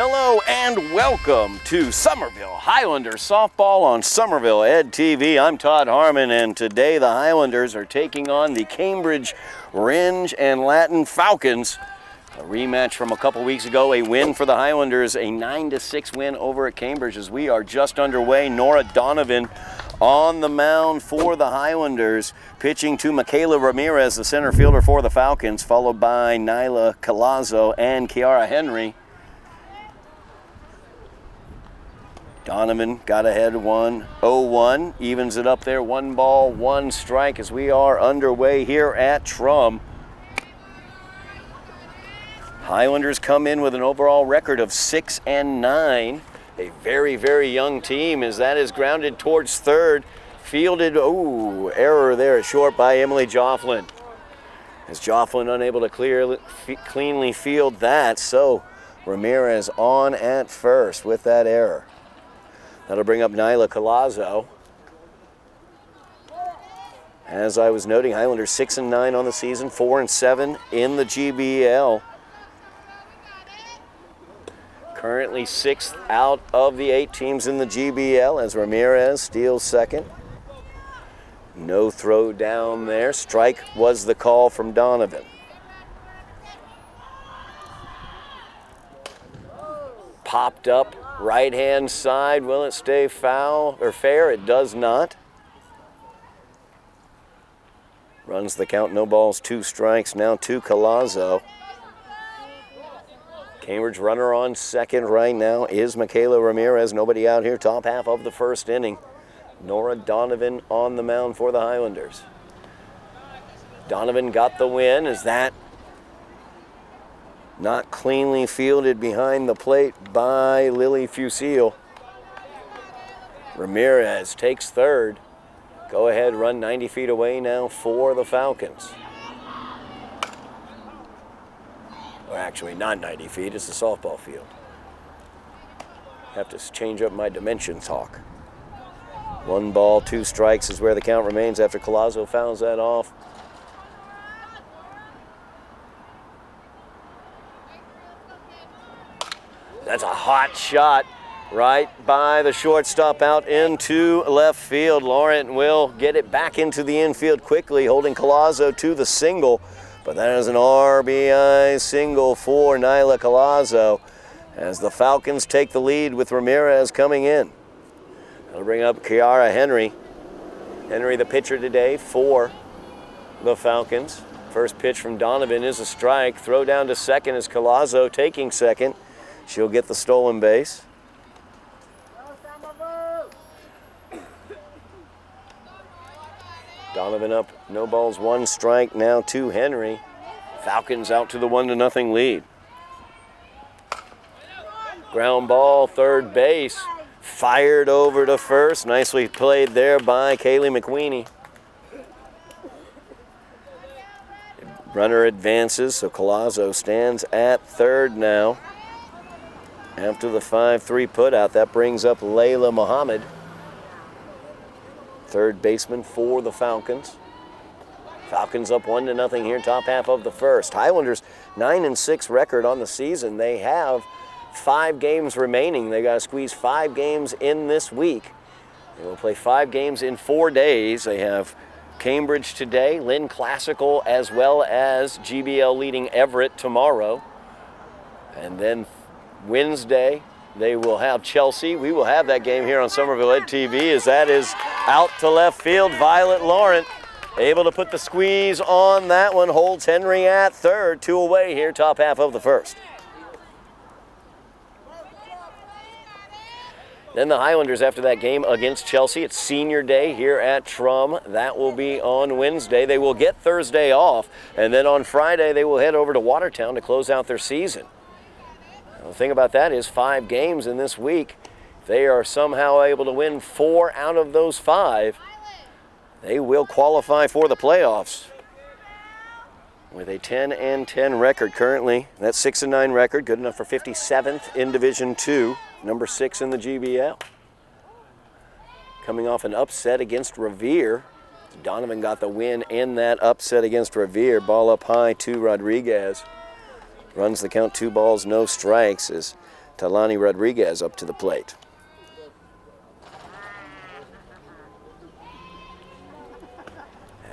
Hello and welcome to Somerville Highlanders Softball on Somerville Ed TV. I'm Todd Harmon, and today the Highlanders are taking on the Cambridge Rindge and Latin Falcons. A rematch from a couple weeks ago, a win for the Highlanders, a 9-6 win over at Cambridge as we are just underway. Nora Donovan on the mound for the Highlanders, pitching to Michaela Ramirez, the center fielder for the Falcons, followed by Nyla Colazzo and Kiara Henry. Donovan got ahead 1-0-1, evens it up there, 1 ball, 1 strike as we are underway here at Trum. Highlanders come in with an overall record of 6-9. A very, very young team as that is grounded towards third. Fielded, error there at short by Emily Jofflin. As Jofflin unable to cleanly field that, so Ramirez on at first with that error. That'll bring up Nyla Colazzo. As I was noting, Highlanders 6-9 on the season, 4-7 in the GBL. Currently 6th out of the 8 teams in the GBL as Ramirez steals second. No throw down there. Strike was the call from Donovan. Popped up right-hand side. Will it stay foul or fair? It does not. Runs the count, no balls, 2 strikes. Now to Colazzo. Cambridge runner on second right now is Michaela Ramirez. Nobody out here, top half of the first inning. Nora Donovan on the mound for the Highlanders. Donovan got the win. Is that not cleanly fielded behind the plate by Lily Fusil? Ramirez takes third. Go ahead, run 90 feet away now for the Falcons. Or actually, not 90 feet, it's the softball field. Have to change up my dimension talk. 1 ball, 2 strikes is where the count remains after Colazzo fouls that off. That's a hot shot right by the shortstop out into left field. Laurent will get it back into the infield quickly, holding Colazzo to the single. But that is an RBI single for Nyla Colazzo as the Falcons take the lead with Ramirez coming in. That'll bring up Kiara Henry. Henry, the pitcher today for the Falcons. First pitch from Donovan is a strike. Throw down to second is Colazzo taking second. She'll get the stolen base. Donovan up, no balls, 1 strike now to Henry. Falcons out to the 1-0 lead. Ground ball, third base. Fired over to first. Nicely played there by Kaylee McWeeny. Runner advances, so Colazzo stands at third now. After the 5-3 putout, that brings up Layla Muhammad. Third baseman for the Falcons. Falcons up 1-0 here, top half of the first. Highlanders 9-6 record on the season. They have 5 games remaining. They got to squeeze 5 games in this week. They will play 5 games in 4 days. They have Cambridge today, Lynn Classical, as well as GBL leading Everett tomorrow. And then Wednesday, they will have Chelsea. We will have that game here on Somerville Ed TV as that is out to left field. Violet Laurent able to put the squeeze on that one. Holds Henry at third. 2 away here, top half of the first. Then the Highlanders after that game against Chelsea. It's senior day here at Trum. That will be on Wednesday. They will get Thursday off. And then on Friday, they will head over to Watertown to close out their season. The thing about that is 5 games in this week. If they are somehow able to win 4 out of those 5, they will qualify for the playoffs. With a 10-10 record currently, that 6-9 record, good enough for 57th in Division II, number 6 in the GBL. Coming off an upset against Revere. Donovan got the win in that upset against Revere. Ball up high to Rodriguez. Runs the count, 2 balls, no strikes as Talani Rodriguez up to the plate.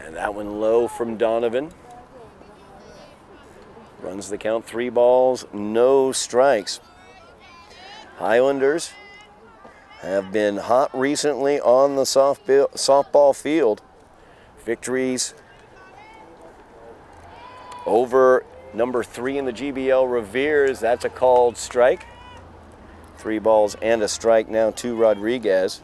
And that one low from Donovan. Runs the count, 3 balls, no strikes. Highlanders have been hot recently on the softball field. Victories over number 3 in the GBL, Revere's. That's a called strike. 3 balls and a strike now to Rodriguez.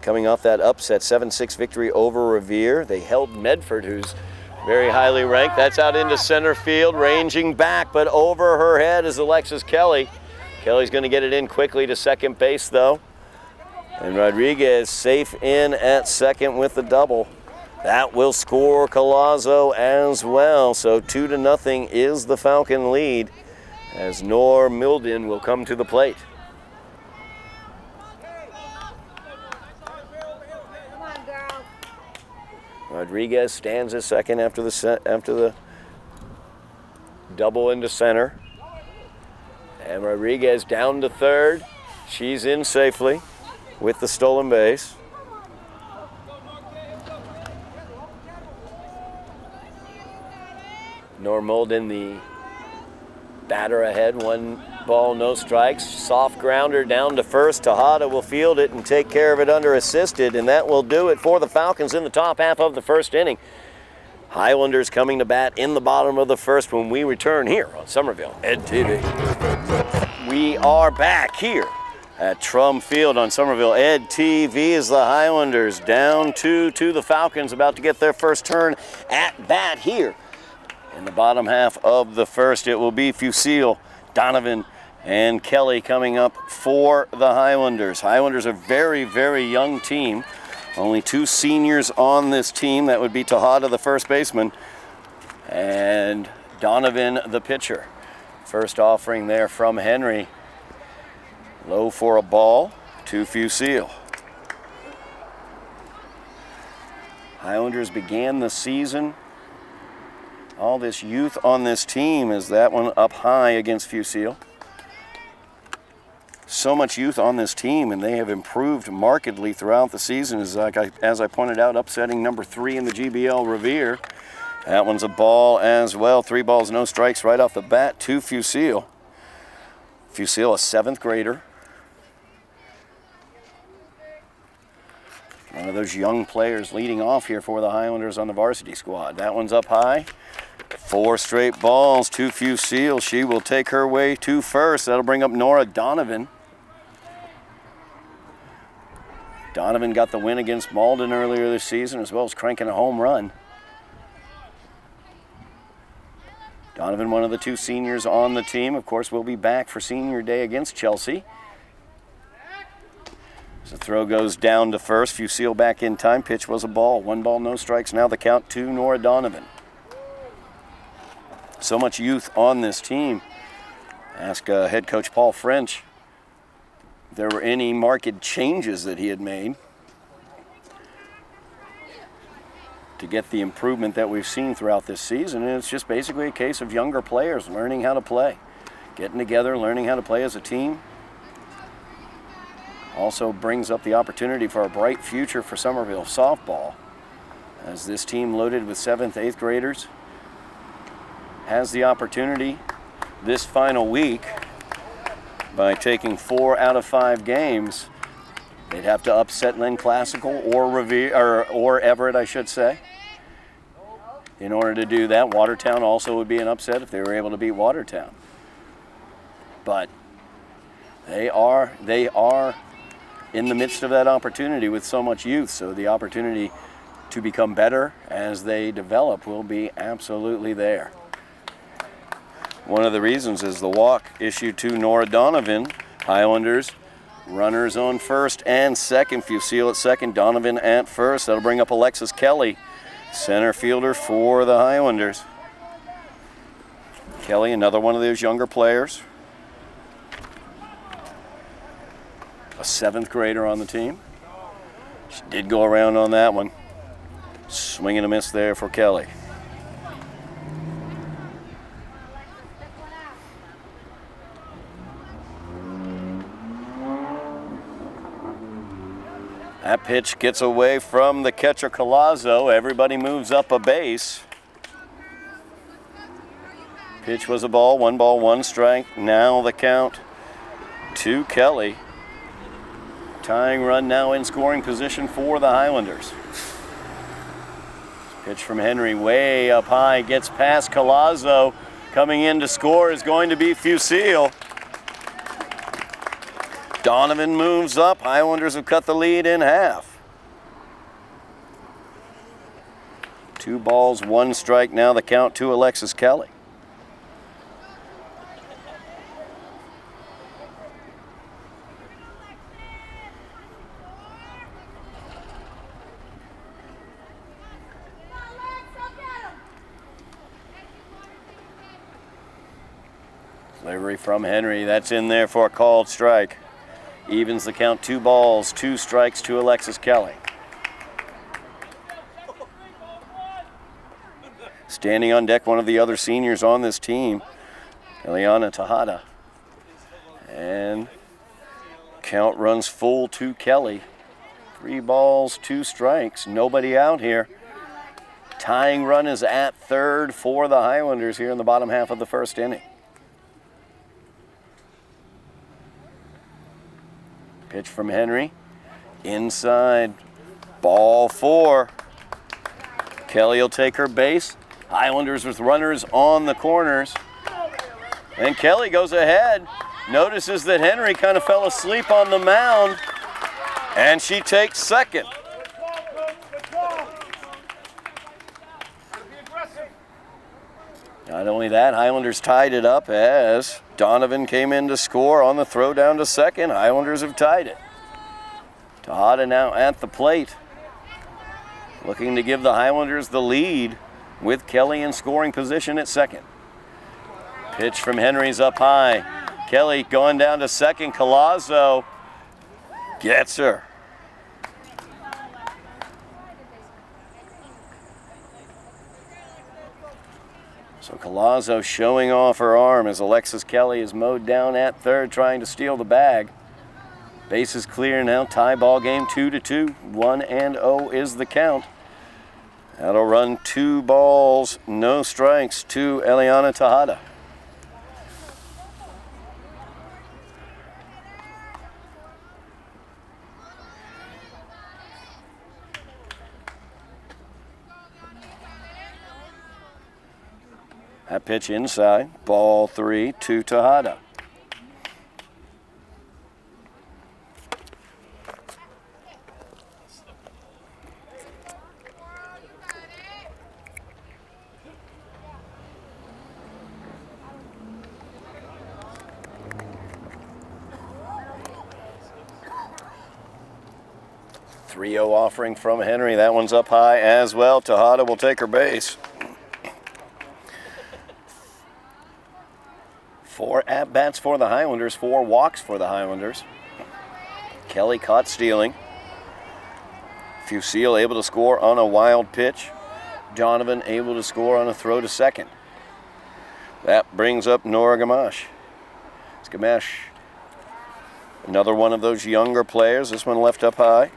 Coming off that upset, 7-6 victory over Revere. They held Medford, who's very highly ranked. That's out into center field, ranging back, but over her head is Alexis Kelly. Kelly's going to get it in quickly to second base, though. And Rodriguez safe in at second with the double. That will score Collazo as well. So 2-0 is the Falcon lead as Nor Milden will come to the plate. Rodriguez stands at second after the double into center. And Rodriguez down to third. She's in safely with the stolen base. Nor Milden, the batter ahead, 1 ball, no strikes. Soft grounder down to first. Tejada will field it and take care of it under assisted, and that will do it for the Falcons in the top half of the first inning. Highlanders coming to bat in the bottom of the first when we return here on Somerville Ed TV. We are back here at Trum Field on Somerville Ed TV as the Highlanders down 2 to the Falcons, about to get their first turn at bat here. In the bottom half of the first, it will be Fusil, Donovan, and Kelly coming up for the Highlanders. Highlanders are a very, very young team. Only 2 seniors on this team. That would be Tejada, the first baseman, and Donovan, the pitcher. First offering there from Henry. Low for a ball to Fusil. Highlanders began the season. All this youth on this team, is that one up high against Fusil. So much youth on this team, and they have improved markedly throughout the season, as I pointed out, upsetting number 3 in the GBL, Revere. That one's a ball as well. 3 balls, no strikes right off the bat to Fusil. Fusil, a 7th grader. One of those young players leading off here for the Highlanders on the varsity squad. That one's up high. 4 straight balls to Fusil. She will take her way to first. That'll bring up Nora Donovan. Donovan got the win against Malden earlier this season, as well as cranking a home run. Donovan, one of the 2 seniors on the team, of course, will be back for senior day against Chelsea. As the throw goes down to first, Fusil back in time. Pitch was a ball. 1 ball, no strikes. Now the count to Nora Donovan. So much youth on this team. Ask head coach Paul French if there were any marked changes that he had made to get the improvement that we've seen throughout this season. And it's just basically a case of younger players learning how to play, getting together, learning how to play as a team. Also brings up the opportunity for a bright future for Somerville softball, as this team, loaded with 7th, 8th graders, has the opportunity this final week, by taking 4 out of 5 games. They'd have to upset Lynn Classical or Revere, or Everett, I should say. In order to do that, Watertown also would be an upset if they were able to beat Watertown. But they are in the midst of that opportunity with so much youth, so the opportunity to become better as they develop will be absolutely there. One of the reasons is the walk issued to Nora Donovan. Highlanders, runners on first and second. Fusil at second, Donovan at first. That'll bring up Alexis Kelly, center fielder for the Highlanders. Kelly, another one of those younger players. A 7th grader on the team. She did go around on that one. Swing and a miss there for Kelly. That pitch gets away from the catcher Collazo. Everybody moves up a base. Pitch was a ball, 1 strike. Now the count to Kelly. Tying run now in scoring position for the Highlanders. Pitch from Henry way up high, gets past Collazo. Coming in to score is going to be Fusil. Donovan moves up. Highlanders have cut the lead in half. 2 balls, 1 strike. Now the count to Alexis Kelly. Delivery from Henry. That's in there for a called strike. Evens the count, 2 balls, 2 strikes to Alexis Kelly. Standing on deck, one of the other seniors on this team, Eliana Tejada. And count runs full to Kelly. 3 balls, 2 strikes, nobody out here. Tying run is at third for the Highlanders here in the bottom half of the first inning. Pitch from Henry, inside, ball 4. Kelly will take her base. Highlanders with runners on the corners. And Kelly goes ahead, notices that Henry kind of fell asleep on the mound, and she takes second. Not only that, Highlanders tied it up as Donovan came in to score on the throw down to second. Highlanders have tied it. Tejada now at the plate, looking to give the Highlanders the lead with Kelly in scoring position at second. Pitch from Henry's up high. Kelly going down to second. Collazo gets her. So Collazo showing off her arm as Alexis Kelly is mowed down at third, trying to steal the bag. Base is clear now, tie ball game 2-2. 1-0 is the count. That'll run 2 balls, no strikes to Eliana Tejada. That pitch inside, ball 3 to Tejada. .30 offering from Henry. That one's up high as well. Tejada will take her base. 4 at-bats for the Highlanders, 4 walks for the Highlanders. Kelly caught stealing. Fusil able to score on a wild pitch. Donovan able to score on a throw to second. That brings up Nora Gamache. Gamache, another one of those younger players. This one left up high.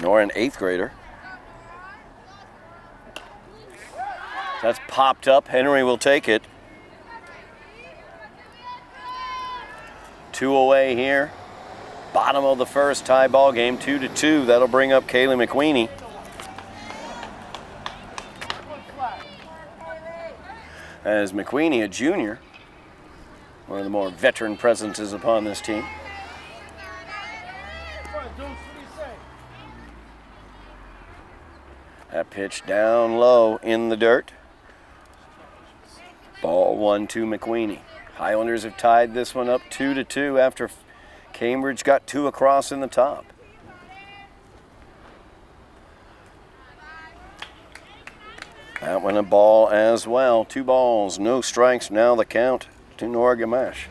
Nora, an 8th grader. That's popped up. Henry will take it. 2 away here. Bottom of the first, tie ball game, 2-2. That'll bring up Kaylee McQueenie. As McQueenie, a junior, one of the more veteran presences upon this team. That pitch down low in the dirt. Ball 1 to McQueenie. Highlanders have tied this one up 2-2 after Cambridge got 2 across in the top. That one a ball as well. 2 balls, no strikes. Now the count to Nora Gamache.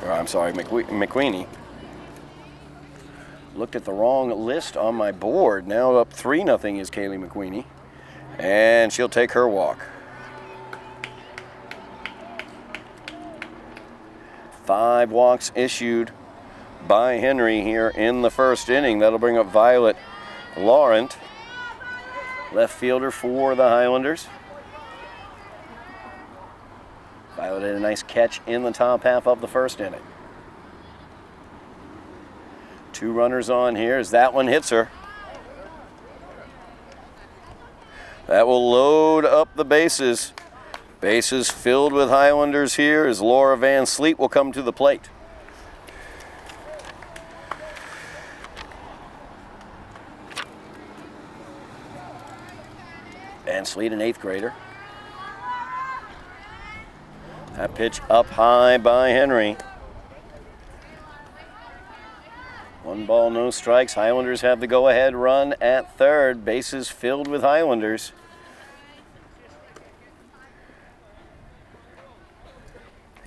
Or, I'm sorry, McQueenie. Looked at the wrong list on my board. Now up 3-0 is Kaylee McQueenie. And she'll take her walk. 5 walks issued by Henry here in the first inning. That'll bring up Violet Laurent, left fielder for the Highlanders. Violet had a nice catch in the top half of the first inning. 2 runners on here as that one hits her. That will load up the bases. Bases filled with Highlanders here as Laura Van Sleet will come to the plate. Van Sleet, an 8th grader. That pitch up high by Henry. 1 ball, no strikes. Highlanders have the go-ahead run at third. Bases filled with Highlanders.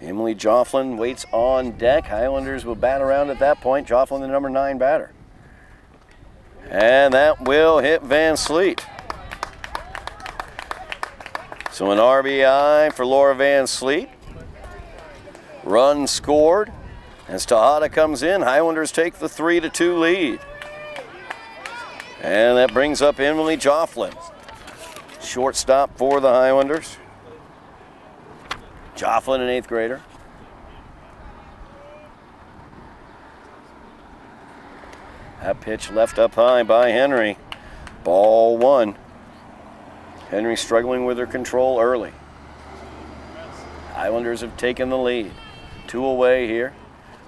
Emily Jofflin waits on deck. Highlanders will bat around at that point. Jofflin, the number 9 batter. And that will hit Van Sleet. So an RBI for Laura Van Sleet. Run scored. As Tejada comes in, Highlanders take the 3-2 lead. And that brings up Emily Jofflin. Shortstop for the Highlanders. Jofflin, an 8th grader. That pitch left up high by Henry. Ball 1. Henry struggling with her control early. Highlanders have taken the lead. 2 away here.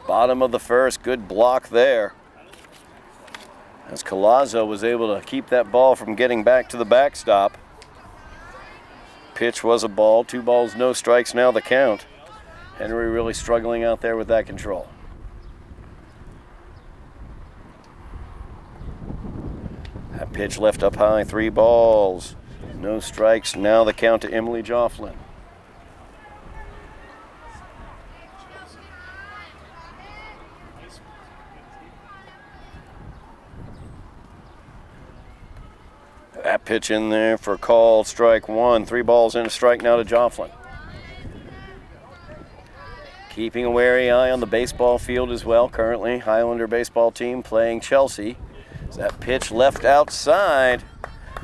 Bottom of the first, good block there. As Collazo was able to keep that ball from getting back to the backstop. Pitch was a ball, 2 balls, no strikes, now the count. Henry really struggling out there with that control. That pitch left up high, 3 balls, no strikes, now the count to Emily Jofflin. That pitch in there for called strike 1. 3 balls and a strike now to Jofflin. Keeping a wary eye on the baseball field as well. Currently, Highlander baseball team playing Chelsea. As that pitch left outside.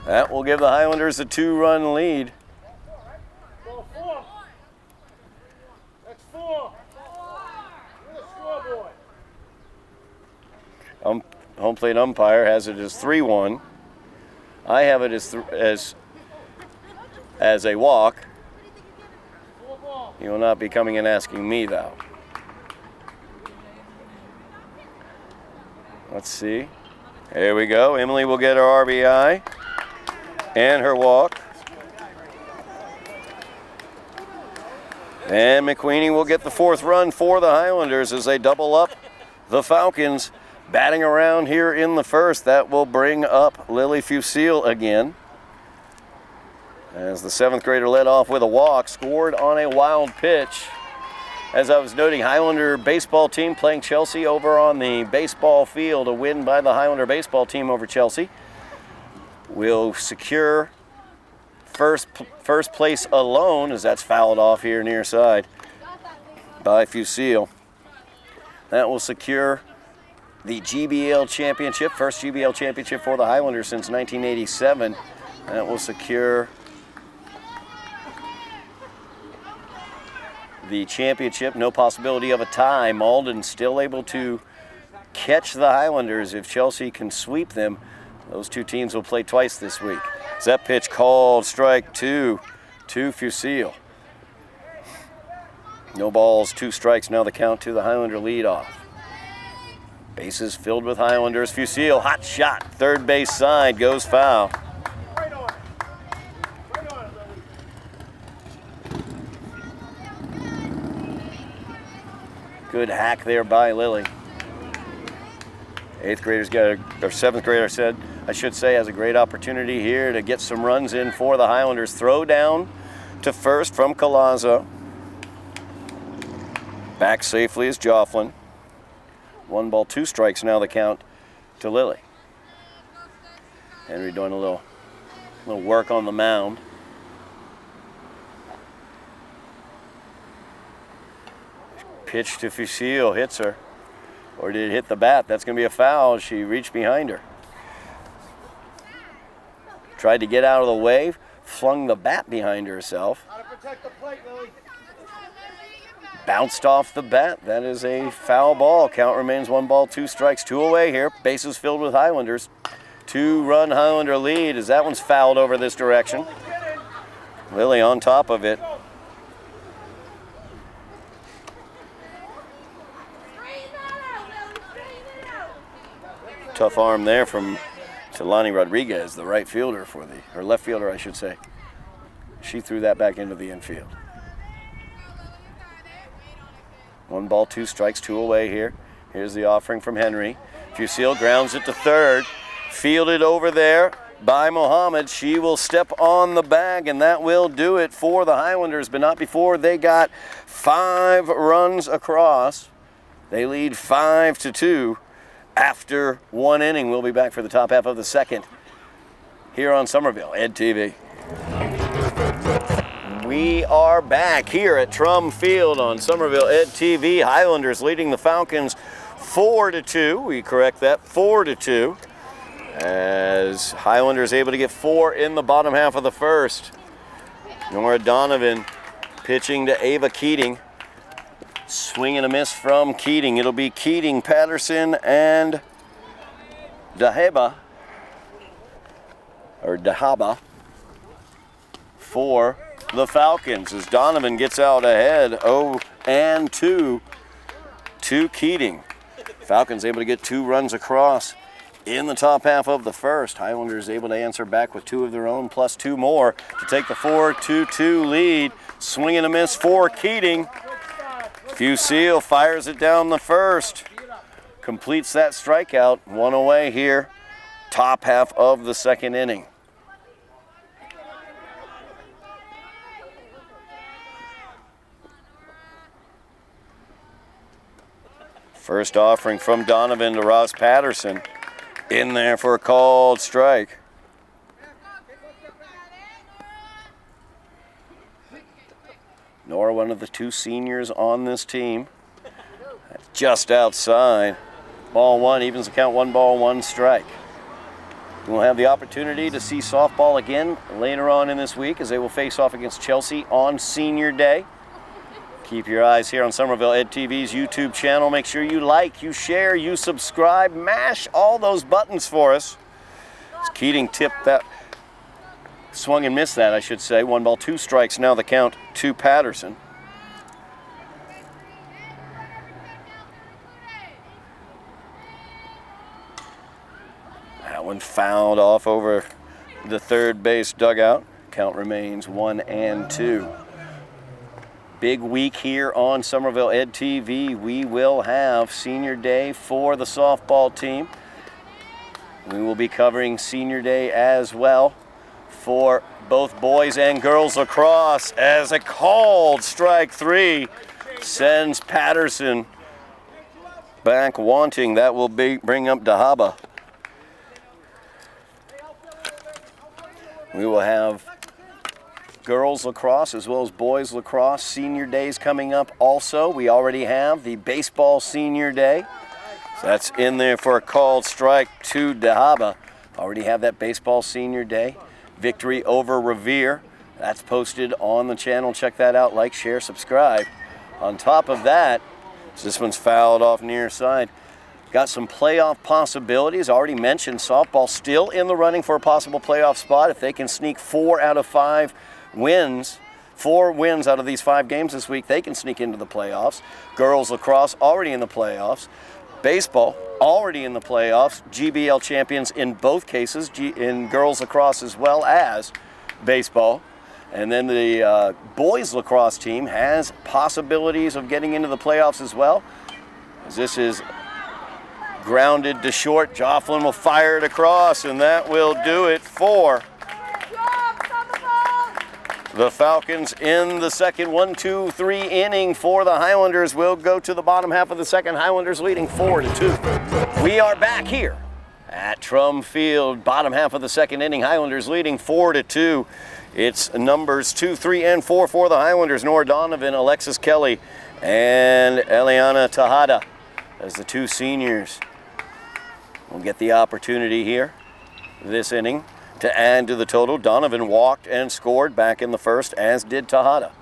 That will give the Highlanders a 2-run lead. Ball 4. That's 4. Home plate umpire has it as 3-1. I have it as a walk. He will not be coming and asking me, though. Let's see. Here we go. Emily will get her RBI and her walk. And McQueenie will get the 4th run for the Highlanders as they double up the Falcons. Batting around here in the first, that will bring up Lily Fusil again. As the 7th grader led off with a walk, scored on a wild pitch. As I was noting, Highlander baseball team playing Chelsea over on the baseball field. A win by the Highlander baseball team over Chelsea will secure first place alone, as that's fouled off here near side by Fusil. That will secure the GBL championship, first GBL championship for the Highlanders since 1987. That will secure the championship, no possibility of a tie. Malden still able to catch the Highlanders. If Chelsea can sweep them, those 2 teams will play twice this week. That pitch called strike 2 to Fusil. No balls, 2 strikes, now the count to the Highlander leadoff. Bases filled with Highlanders. Fusil, hot shot, third base side, goes foul. Right on. Right on, Lily. Good hack there by Lily. 8th grader's got or 7th grader I should say, has a great opportunity here to get some runs in for the Highlanders. Throw down to first from Collazo. Back safely is Jofflin. 1 ball, 2 strikes now the count to Lily. Henry doing a little work on the mound. Pitch to Fusil, hits her. Or did it hit the bat? That's going to be a foul. She reached behind her. Tried to get out of the way, flung the bat behind herself. How to protect the plate, Lily. Bounced off the bat. That is a foul ball. Count remains 1 ball, 2 strikes, 2 away here. Bases filled with Highlanders. 2-run Highlander lead as that one's fouled over this direction. Lily on top of it. Tough arm there from Talani Rodriguez, the right fielder or left fielder, I should say. She threw that back into the infield. 1 ball, 2 strikes, 2 away here. Here's the offering from Henry. Fusil grounds it to third. Fielded over there by Mohammed. She will step on the bag, and that will do it for the Highlanders, but not before they got 5 runs across. They lead 5-2. After 1 inning. We'll be back for the top half of the second here on Somerville Ed TV. We are back here at Trum Field on Somerville Ed TV. Highlanders leading the Falcons 4-2. We correct that, 4-2. As Highlanders able to get 4 in the bottom half of the first. Nora Donovan pitching to Ava Keating. Swing and a miss from Keating. It'll be Keating, Patterson, and Dahaba for the Falcons as Donovan gets out ahead 0-2 to Keating. Falcons able to get 2 runs across in the top half of the first. Highlanders able to answer back with 2 of their own plus 2 more to take the 4-2 lead. Swing and a miss for Keating. Fusil fires it down the first. Completes that strikeout. 1 away here. Top half of the second inning. First offering from Donovan to Ross Patterson. In there for a called strike. Nora, one of the 2 seniors on this team. Just outside. Ball 1, evens the count, 1 ball, 1 strike. We'll have the opportunity to see softball again later on in this week as they will face off against Chelsea on Senior Day. Keep your eyes here on Somerville Ed TV's YouTube channel. Make sure you like, you share, you subscribe, mash all those buttons for us. As Keating tipped that. Swung and missed that, I should say. 1 ball, 2 strikes. Now the count to Patterson. That one fouled off over the third base dugout. Count remains 1-2. Big week here on Somerville Ed TV. We will have Senior Day for the softball team. We will be covering Senior Day as well for both boys and girls lacrosse as a called strike 3 sends Patterson back wanting. That will bring up Dahaba. We will have girls lacrosse as well as boys lacrosse. Senior Days coming up also. We already have the baseball Senior Day. So that's in there for a called strike to Dahaba. Already have that baseball Senior Day. Victory over Revere. That's posted on the channel. Check that out. Like, share, subscribe. On top of that, this one's fouled off near side. Got some playoff possibilities. Already mentioned softball still in the running for a possible playoff spot. If they can sneak 4 out of 5 wins, 4 wins out of these 5 games this week, they can sneak into the playoffs. Girls lacrosse already in the playoffs. Baseball already in the playoffs. GBL champions in both cases, in girls lacrosse as well as baseball. And then the boys lacrosse team has possibilities of getting into the playoffs as well. As this is grounded to short. Jofflin will fire it across, and that will do it for the Falcons in the second 1-2-3 inning for the Highlanders. Will go to the bottom half of the second. Highlanders leading 4-2. We are back here at Trum Field. Bottom half of the second inning, Highlanders leading 4-2. It's numbers 2, 3, and 4 for the Highlanders. Nora Donovan, Alexis Kelly, and Eliana Tejada as the two seniors will get the opportunity here this inning to add to the total. Donovan walked and scored back in the first, as did Tejada.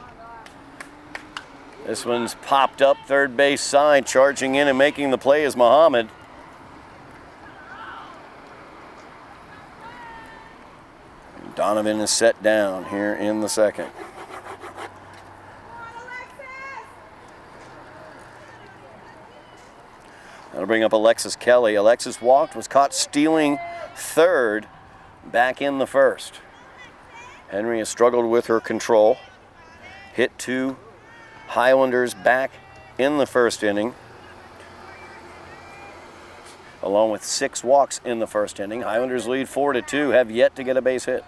This one's popped up third base side. Charging in and making the play is Muhammad. Donovan is set down here in the second. That'll bring up Alexis Kelly. Alexis walked, was caught stealing third back in the first. Henry has struggled with her control. Hit two Highlanders back in the first inning, along with 6 walks in the first inning. Highlanders lead 4-2, have yet to get a base hit.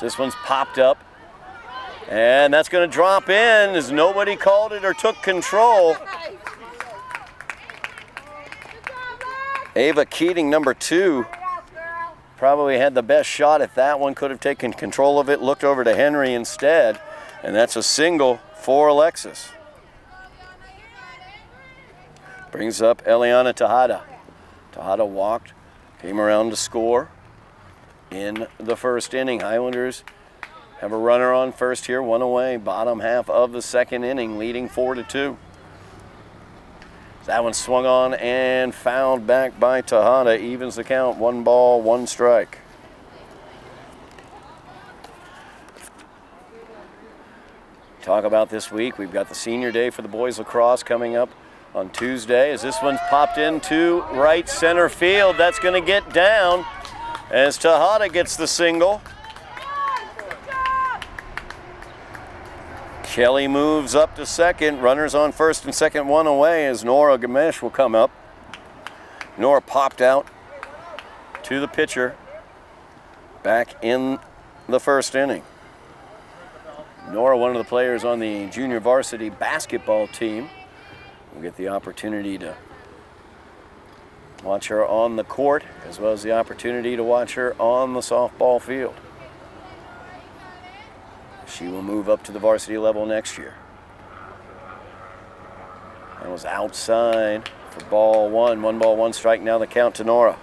This one's popped up, and that's going to drop in as nobody called it or took control. Ava Keating, number 2, probably had the best shot at that one. Could have taken control of it, looked over to Henry instead, and that's a single for Alexis. Brings up Eliana Tejada. Tejada walked, came around to score in the first inning. Highlanders have a runner on first here, 1 away. Bottom half of the second inning, leading 4-2. That one swung on and fouled back by Tejada. Evens the count, 1 ball, 1 strike. Talk about this week. We've got the senior day for the boys lacrosse coming up on Tuesday, as this one's popped into right center field. That's going to get down as Tejada gets the single. Kelly moves up to second. Runners on first and second, 1 away, as Nora Gamesh will come up. Nora popped out to the pitcher back in the first inning. Nora, one of the players on the junior varsity basketball team, will get the opportunity to watch her on the court, as well as the opportunity to watch her on the softball field. She will move up to the varsity level next year. That was outside for ball 1. 1 ball, 1 strike. Now the count to Nora.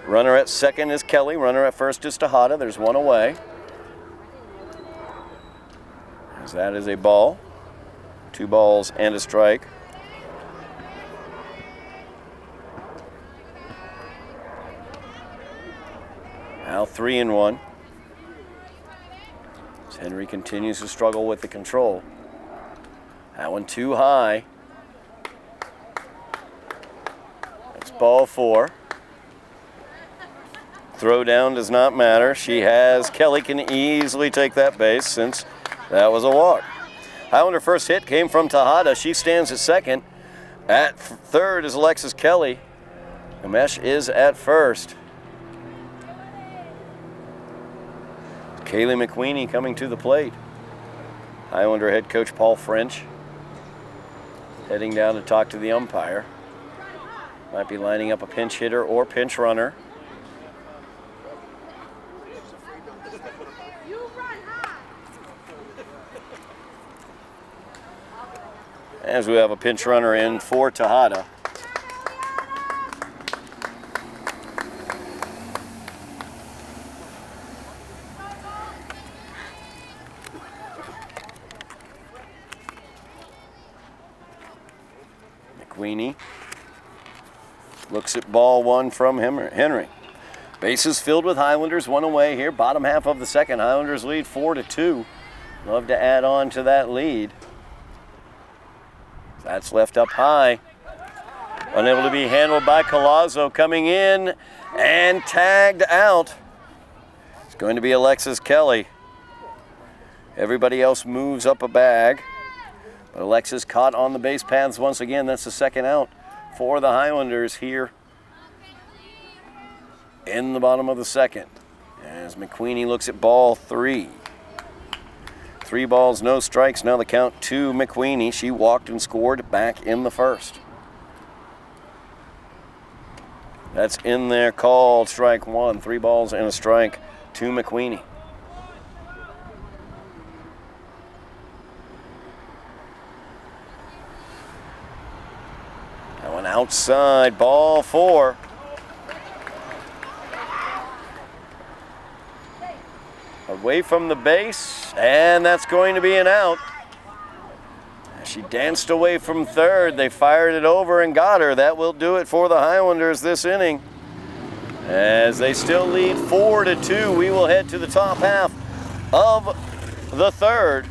Runner at second is Kelly. Runner at first is Tejada. There's 1 away. As that is a ball. 2 balls and a strike. Now 3-1. As Henry continues to struggle with the control. That one too high. That's ball 4. Throw down does not matter. She has, Kelly can easily take that base since that was a walk. Highlander first hit came from Tejada. She stands at second. At third is Alexis Kelly. Gamesh is at first. Kaylee McQueenie coming to the plate. Highlander head coach Paul French heading down to talk to the umpire. Might be lining up a pinch hitter or pinch runner. As we have a pinch runner in for Tejada. McQueenie looks at ball 1 from Henry. Bases filled with Highlanders, 1 away here. Bottom half of the second, Highlanders lead 4-2. Love to add on to that lead. That's left up high. Unable to be handled by Collazo, coming in and tagged out. It's going to be Alexis Kelly. Everybody else moves up a bag. But Alexis caught on the base paths once again. That's the second out for the Highlanders here in the bottom of the second. As McQueenie looks at ball 3. 3 balls, no strikes. Now the count to McQueenie. She walked and scored back in the first. That's in there, called strike one. 3 balls and a strike to McQueenie. That one outside, ball 4. Away from the base, and that's going to be an out. She danced away from third. They fired it over and got her. That will do it for the Highlanders this inning. As they still lead 4-2, we will head to the top half of the third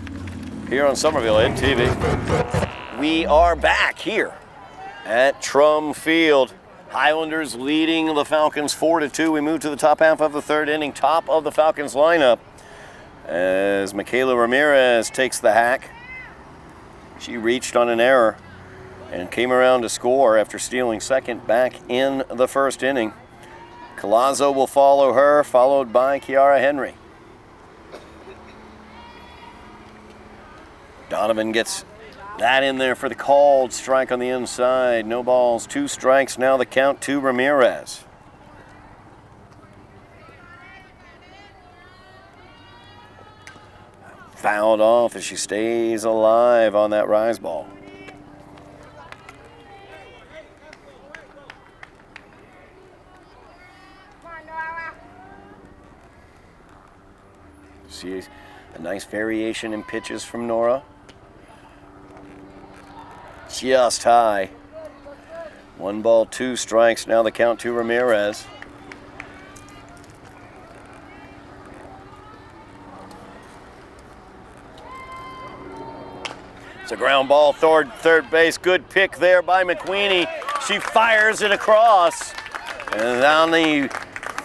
here on Somerville TV. We are back here at Trum Field. Highlanders leading the Falcons 4-2. We move to the top half of the third inning. Top of the Falcons lineup as Michaela Ramirez takes the hack. She reached on an error and came around to score after stealing second back in the first inning. Collazo will follow her, followed by Kiara Henry. Donovan gets that in there for the called strike on the inside. No balls, 2 strikes. Now the count to Ramirez. Fouled off as she stays alive on that rise ball. See a nice variation in pitches from Nora. Just high. 1 ball, 2 strikes. Now the count to Ramirez. It's a ground ball, third base. Good pick there by McQueenie. She fires it across. And on the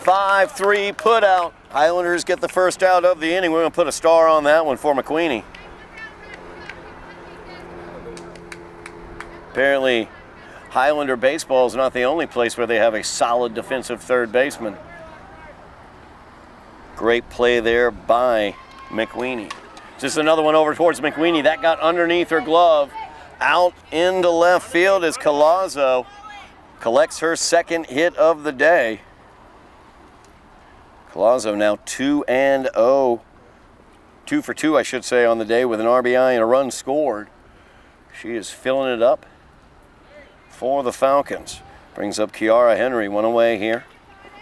5-3 put out. Highlanders get the first out of the inning. We're going to put a star on that one for McQueenie. Apparently, Highlander baseball is not the only place where they have a solid defensive third baseman. Great play there by McQueenie. Just another one over towards McQueenie. That got underneath her glove. Out into left field as Collazo collects her second hit of the day. Collazo now 2-0. 2 for 2, I should say, on the day with an RBI and a run scored. She is filling it up for the Falcons. Brings up Kiara Henry, one away here.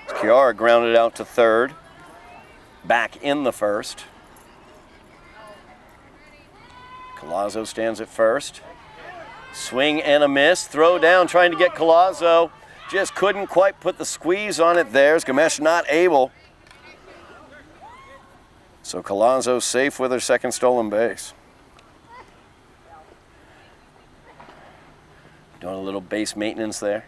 Kiara grounded out to third. Back in the first. Collazo stands at first. Swing and a miss. Throw down trying to get Collazo. Just couldn't quite put the squeeze on it there. Gamesh not able. So Collazo safe with her second stolen base. Doing a little base maintenance there.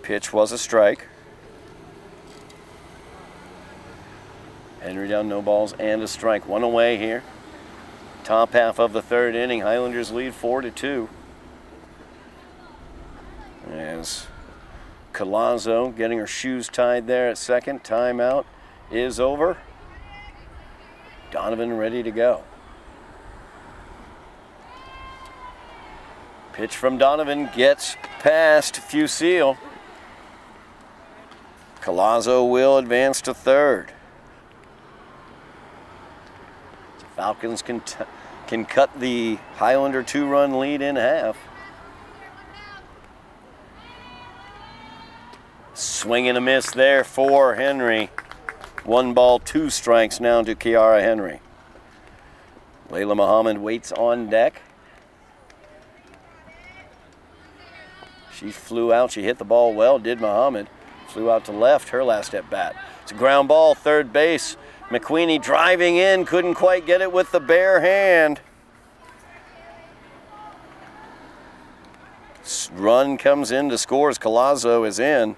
Pitch was a strike. Henry down, no balls and a strike. 1 away here. Top half of the third inning. Highlanders lead 4-2. As Collazo getting her shoes tied there at second. Timeout is over. Donovan ready to go. Pitch from Donovan gets past Fusil. Collazo will advance to third. Falcons can cut the Highlander 2-run lead in half. Swing and a miss there for Henry. 1 ball, 2 strikes now to Kiara Henry. Layla Muhammad waits on deck. She flew out. She hit the ball well, did Muhammad. Flew out to left, her last at bat. It's a ground ball, third base. McQueenie driving in, couldn't quite get it with the bare hand. Run comes in to score as Collazo is in.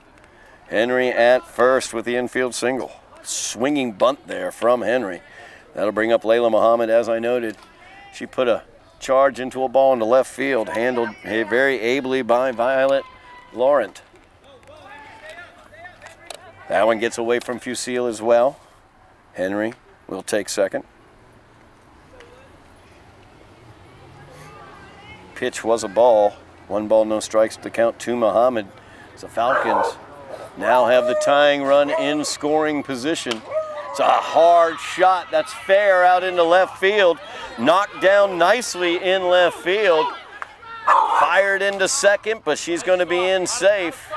Henry at first with the infield single. Swinging bunt there from Henry. That'll bring up Layla Muhammad, as I noted. She put a charge into a ball into left field, handled very ably by Violet Laurent. That one gets away from Fusil as well. Henry will take second. pitch was a ball. 1 ball, no strikes to count to Muhammad. So Falcons now have the tying run in scoring position. It's a hard shot. That's fair out into left field. Knocked down nicely in left field. Fired into second, but she's going to be in safe.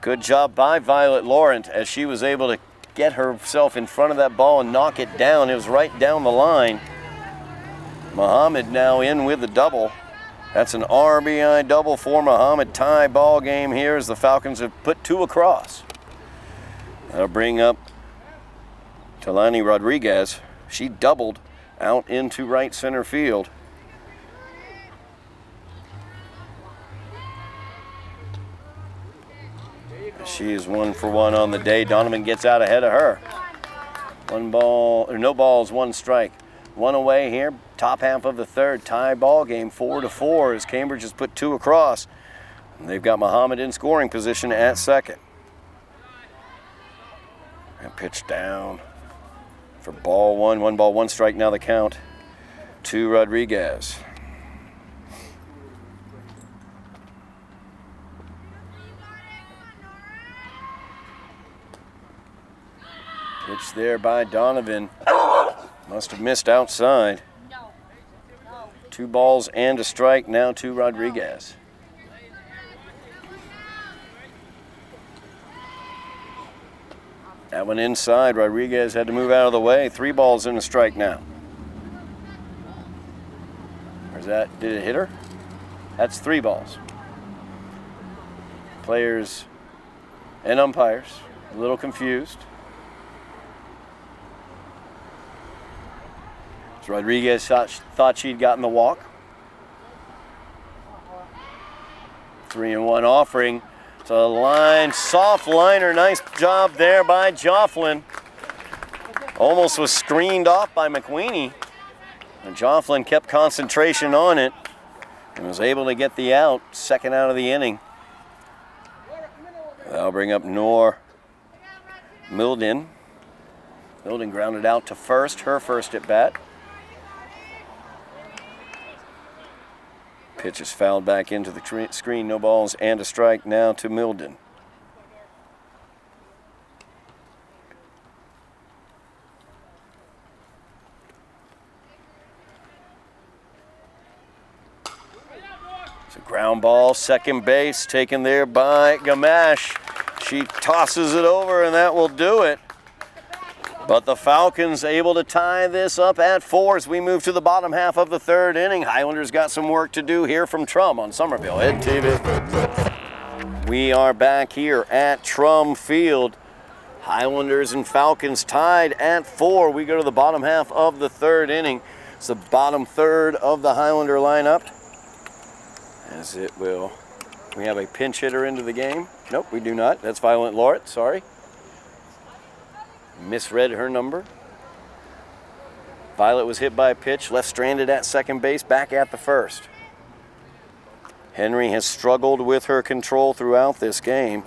Good job by Violet Laurent as she was able to get herself in front of that ball and knock it down. It was right down the line. Muhammad now in with the double. That's an RBI double for Muhammad. Tie ball game here as the Falcons have put 2 across. That'll bring up Talani Rodriguez. She doubled out into right center field. She is 1 for 1 on the day. Donovan gets out ahead of her. 1 ball, or no balls, 1 strike. 1 away here, top half of the third. Tie ball game, 4-4 as Cambridge has put 2 across. And they've got Muhammad in scoring position at second. And pitch down for ball 1. 1 ball, 1 strike now the count to Rodriguez. Pitch there by Donovan. Must have missed outside. 2 balls and a strike now to Rodriguez. That one inside. Rodriguez had to move out of the way. 3 balls and a strike now. Where's that? Did it hit her? That's 3 balls. Players and umpires a little confused. So Rodriguez thought she'd gotten the walk. 3-1 offering. So the line, soft liner, nice job there by Jofflin. Almost was screened off by McQueenie. And Jofflin kept concentration on it and was able to get the out, second out of the inning. That'll bring up Noor Milden. Milden grounded out to first, her first at bat. Pitch is fouled back into the screen. No balls and a strike now to Milden. It's a ground ball, second base, taken there by Gamache. She tosses it over, and that will do it. But the Falcons able to tie this up at 4 as we move to the bottom half of the third inning. Highlanders got some work to do here from Trum on Somerville Ed TV. We are back here at Trum Field. Highlanders and Falcons tied at 4. We go to the bottom half of the third inning. It's the bottom third of the Highlander lineup. As it will. We have a pinch hitter into the game. Nope, we do not. That's Violet Laurent, sorry. Misread her number. Violet was hit by a pitch, left stranded at second base, back at the first. Henry has struggled with her control throughout this game.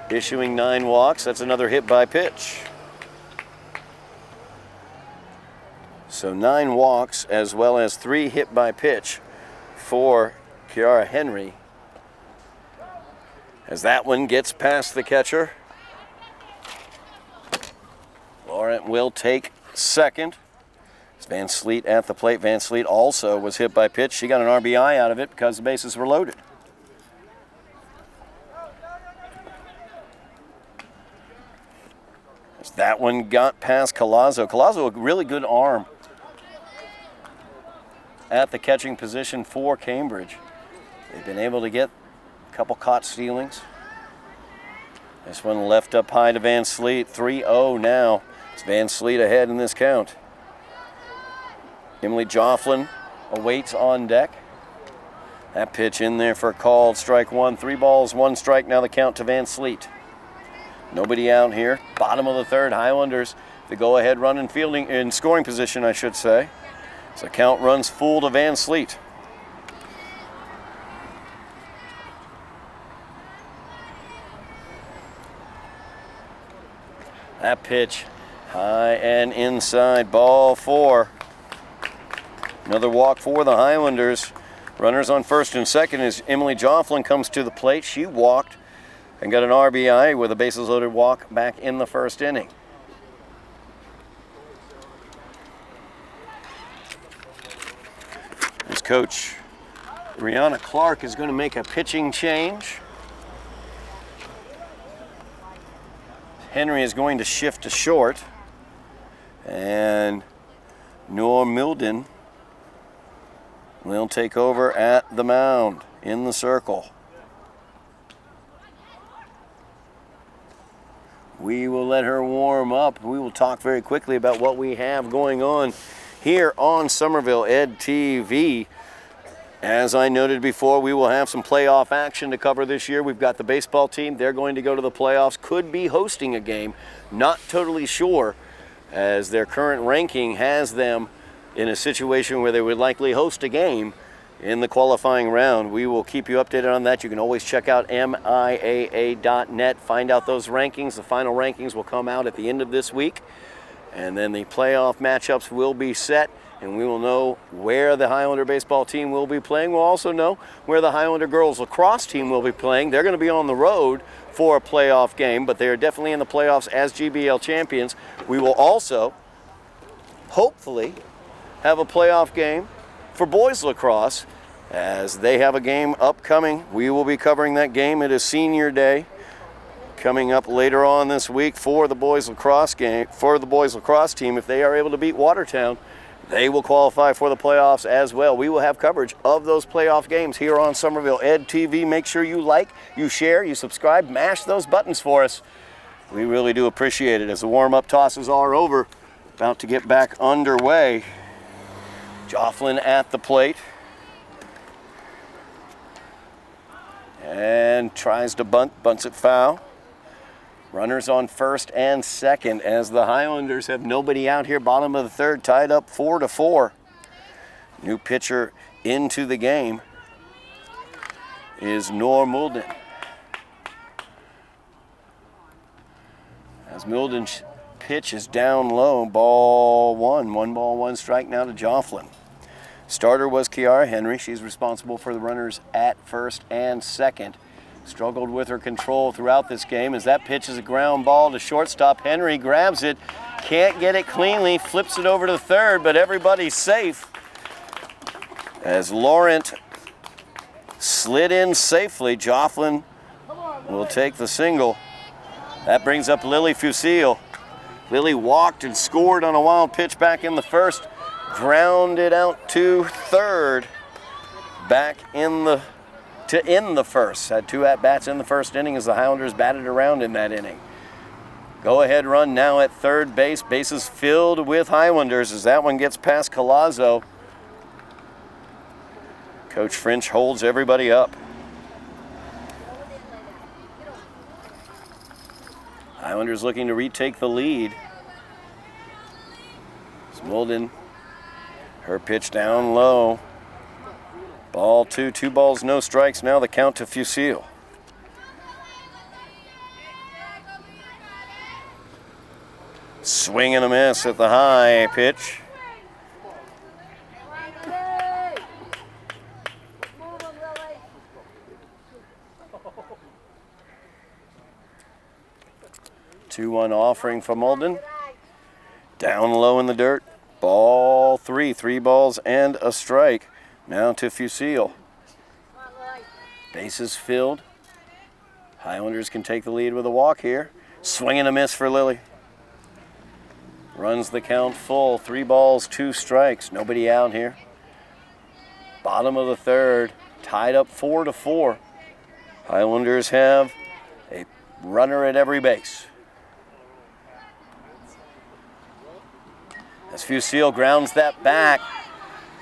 Issuing 9 walks, that's another hit by pitch. So 9 walks as well as 3 hit by pitch for Kiara Henry. As that one gets past the catcher. Laurent will take second. It's Van Sleet at the plate. Van Sleet also was hit by pitch. She got an RBI out of it because the bases were loaded. As that one got past Collazo. Collazo, a really good arm at the catching position for Cambridge. They've been able to get couple caught stealings. This one left up high to Van Sleet. 3-0 now. It's Van Sleet ahead in this count. Emily Jofflin awaits on deck. That pitch in there for a called strike 1. 3 balls, 1 strike. Now the count to Van Sleet. Nobody out here. Bottom of the third. Highlanders the go-ahead run in fielding in scoring position, I should say. So count runs full to Van Sleet. That pitch High and inside, ball 4. Another walk for the Highlanders. Runners on first and second as Emily Jofflin comes to the plate. She walked and got an RBI with a bases loaded walk back in the first inning. As coach Rihanna Clark is going to make a pitching change. Henry is going to shift to short. And Norm Milden will take over at the mound in the circle. We will let her warm up. We will talk very quickly about what we have going on here on Somerville Ed TV. As I noted before, we will have some playoff action to cover this year. We've got the baseball team. They're going to go to the playoffs. Could be hosting a game. Not totally sure, as their current ranking has them in a situation where they would likely host a game in the qualifying round. We will keep you updated on that. You can always check out MIAA.net, find out those rankings. The final rankings will come out at the end of this week, and then the playoff matchups will be set, and we will know where the Highlander baseball team will be playing. We'll also know where the Highlander girls lacrosse team will be playing. They're going to be on the road for a playoff game, but they are definitely in the playoffs as GBL champions. We will also, hopefully, have a playoff game for boys lacrosse as they have a game upcoming. We will be covering that game. It is senior day coming up later on this week for the boys lacrosse game, for the boys lacrosse team. If they are able to beat Watertown, they will qualify for the playoffs as well. We will have coverage of those playoff games here on Somerville Ed TV. Make sure you like, you share, you subscribe, mash those buttons for us. We really do appreciate it as the warm-up tosses are over. About to get back underway. Jofflin at the plate. And tries to bunt, bunts it foul. Runners on first and second as the Highlanders have nobody out here. Bottom of the third, tied up 4-4. New pitcher into the game is Norm Milden. As Milden's pitch is down low, ball 1. 1 ball, 1 strike now to Jofflin. Starter was Kiara Henry. She's responsible for the runners at first and second. Struggled with her control throughout this game as that pitch is a ground ball to shortstop. Henry grabs it, can't get it cleanly, flips it over to third, but everybody's safe as Laurent slid in safely. Jofflin will take the single. That brings up Lily Fusil. Lily walked and scored on a wild pitch back in the first. Grounded out to third. Back in the to end the first. Had 2 at-bats in the first inning as the Highlanders batted around in that inning. Go-ahead run now at third base. Bases filled with Highlanders as that one gets past Colazzo. Coach French holds everybody up. Highlanders looking to retake the lead. Milden, her pitch down low. Ball 2, 2 balls, no strikes. Now the count to Fusil. Swing and a miss at the high pitch. Two-one offering for Milden. Down low in the dirt. Ball 3, 3 balls and a strike. Now to Fusil. Bases filled. Highlanders can take the lead with a walk here. Swing and a miss for Lily. Runs the count full. 3 balls, 2 strikes. Nobody out here. Bottom of the third. Tied up 4-4. Highlanders have a runner at every base. As Fusil grounds that back.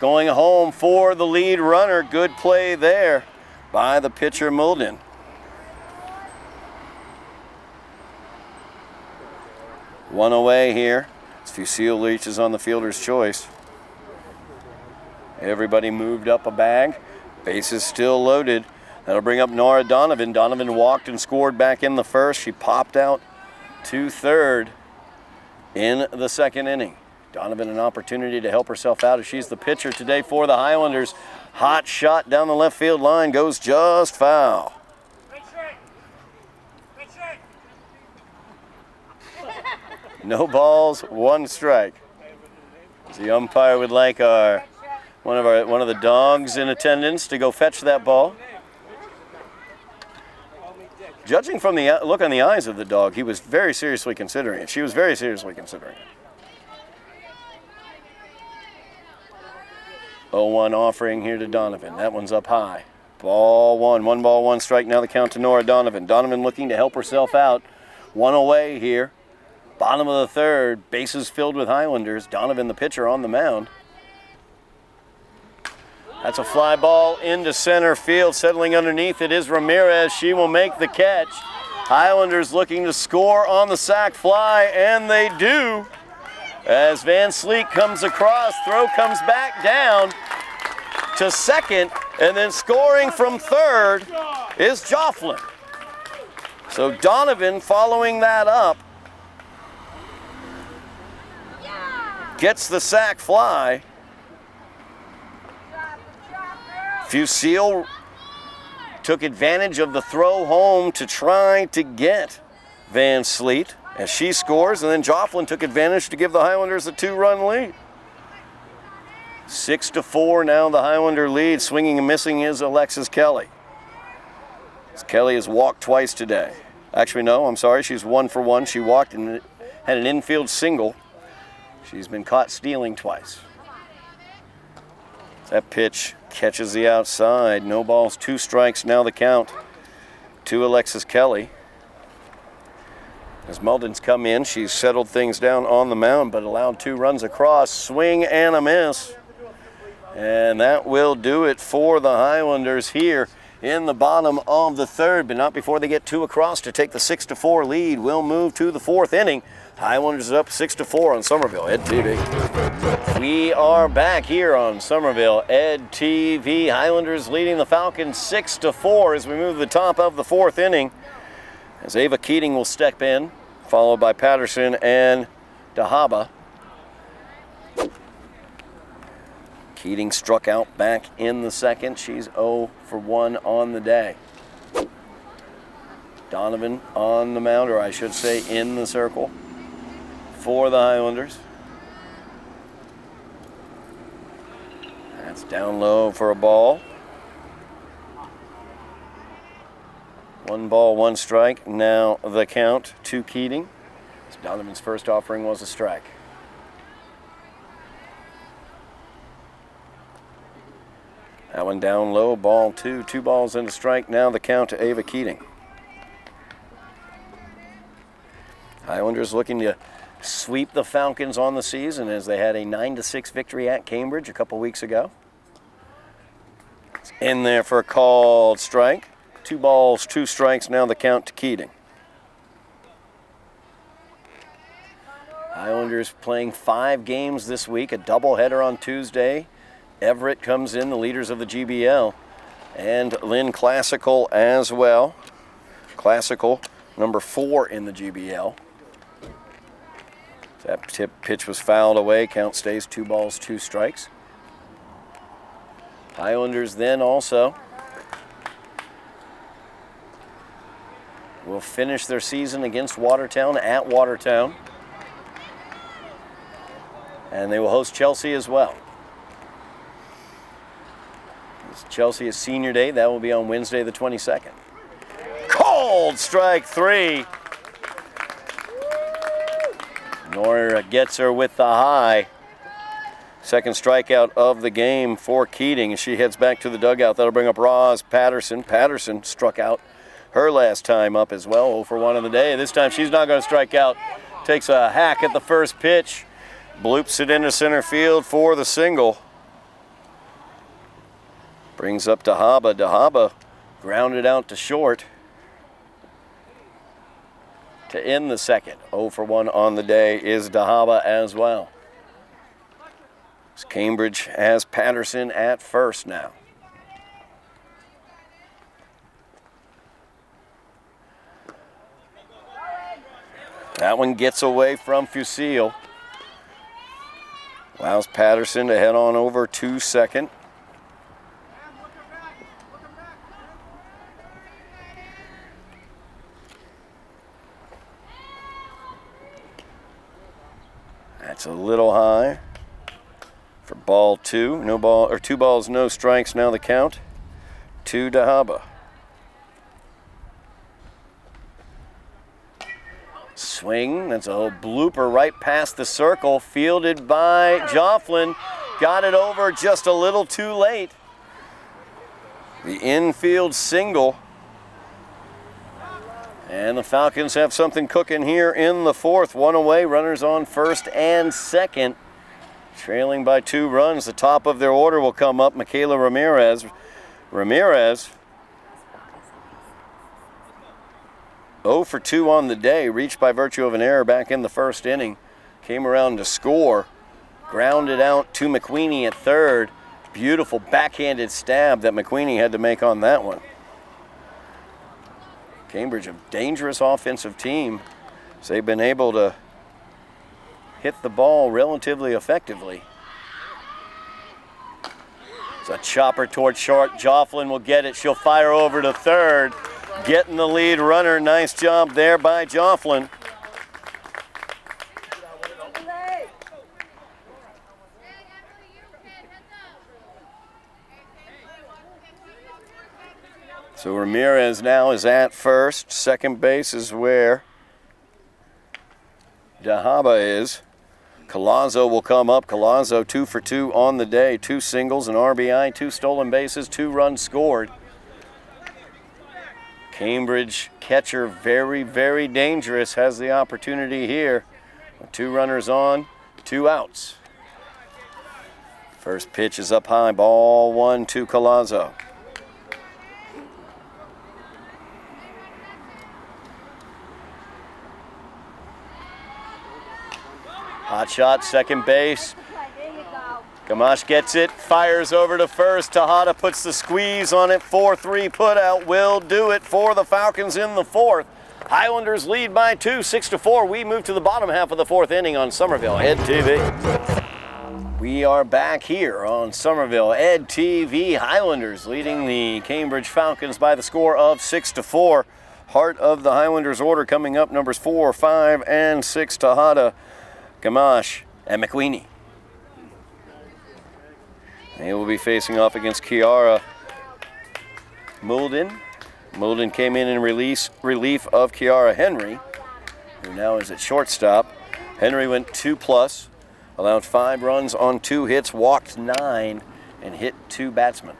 Going home for the lead runner. Good play there by the pitcher Milden. One away here as Fusil reaches on the fielder's choice. Everybody moved up a bag. Bases still loaded. That'll bring up Nora Donovan. Donovan walked and scored back in the first. She popped out to third. in the second inning. Donovan an opportunity to help herself out as she's the pitcher today for the Highlanders. Hot shot down the left field line, goes just foul. No balls, 1 strike. The umpire would like one of the dogs in attendance to go fetch that ball. Judging from the look on the eyes of the dog, he was very seriously considering it. She was very seriously considering it. 0-1 offering here to Donovan. That one's up high. Ball 1. 1 ball, 1 strike. Now the count to Nora Donovan. Donovan looking to help herself out. 1 away here. Bottom of the third. Bases filled with Highlanders. Donovan, the pitcher, on the mound. That's a fly ball into center field. Settling underneath it is Ramirez. She will make the catch. Highlanders looking to score on the sac fly, and they do. As Van Sleek comes across, throw comes back down to second, and then scoring from third is Jofflin. So Donovan following that up gets the sac fly. Fusil took advantage of the throw home to try to get Van Sleet as she scores, and then Jofflin took advantage to give the Highlanders a 2-run lead. 6-4 now the Highlander lead. Swinging and missing is Alexis Kelly. Kelly has walked twice today. Actually, no, I'm sorry, she's 1 for 1. She walked and had an infield single. She's been caught stealing twice. That pitch catches the outside. No balls, 2 strikes. Now the count to Alexis Kelly. As Muldin's come in, she's settled things down on the mound, but allowed 2 runs across. Swing and a miss. And that will do it for the Highlanders here in the bottom of the third, but not before they get 2 across to take the 6-4 lead. We'll move to the 4th inning. Highlanders up 6-4 on Somerville Ed TV. We are back here on Somerville Ed TV. Highlanders leading the Falcons 6-4 as we move to the top of the 4th inning. As Ava Keating will step in, followed by Patterson and Dahaba. Keating struck out back in the second. She's 0 for 1 on the day. Donovan on the mound, or I should say in the circle for the Highlanders. That's down low for a ball. 1 ball, 1 strike. Now the count to Keating. Donovan's first offering was a strike. That one down low, ball 2. 2 balls and a strike. Now the count to Ava Keating. Highlanders looking to sweep the Falcons on the season as they had a 9-6 victory at Cambridge a couple weeks ago. It's in there for a called strike. 2 balls, 2 strikes. Now the count to Keating. Highlanders playing 5 games this week, a doubleheader on Tuesday. Everett comes in, the leaders of the GBL, and Lynn Classical as well. Classical, number 4 in the GBL. That pitch was fouled away. Count stays 2 balls, 2 strikes. Highlanders then also will finish their season against Watertown at Watertown. And they will host Chelsea as well. Chelsea is senior day. That will be on Wednesday the 22nd. Called strike 3. Nora gets her with the high. Second strikeout of the game for Keating as she heads back to the dugout. That'll bring up Roz Patterson. Patterson struck out her last time up as well, 0 for 1 on the day. This time she's not going to strike out. Takes a hack at the first pitch. Bloops it into center field for the single. Brings up Dahaba. Dahaba grounded out to short to end the second. 0 for 1 on the day is Dahaba as well. Cambridge has Patterson at first now. That one gets away from Fusil. Allows Patterson to head on over to second. That's a little high for ball two. No ball, or 2 balls, no strikes. Now the count to Dahaba. Swing, that's a blooper right past the circle, fielded by Jofflin. Got it over just a little too late. The infield single. And the Falcons have something cooking here in the fourth. 1 away, runners on first and second. Trailing by 2 runs. The top of their order will come up, Michaela Ramirez. Ramirez, 0 for 2 on the day, reached by virtue of an error back in the first inning. Came around to score, grounded out to McQueenie at third. Beautiful backhanded stab that McQueenie had to make on that one. Cambridge, a dangerous offensive team, so they've been able to hit the ball relatively effectively. It's a chopper toward short. Jofflin will get it. She'll fire over to third. Getting the lead runner. Nice job there by Jofflin. So Ramirez now is at first. Second base is where Dahaba is. Collazo will come up. Collazo 2 for 2 on the day. 2 singles, an RBI, 2 stolen bases, 2 runs scored. Cambridge catcher, very, very dangerous, has the opportunity here. 2 runners on, 2 outs. First pitch is up high, ball 1 to Collazo. Hot shot, second base. Gamache gets it, fires over to first. Tejada puts the squeeze on it. 4-3 put out will do it for the Falcons in the fourth. Highlanders lead by 2, 6-4. We move to the bottom half of the fourth inning on Somerville Ed TV. We are back here on Somerville Ed TV. Highlanders leading the Cambridge Falcons by the score of 6-4. Heart of the Highlanders order coming up, numbers 4, 5, and 6. Tejada, Gamache, and McQueenie. They will be facing off against Kiara Mulden. Mulden came in relief of Kiara Henry, who now is at shortstop. Henry went 2+, allowed 5 runs on 2 hits, walked 9, and hit 2 batsmen.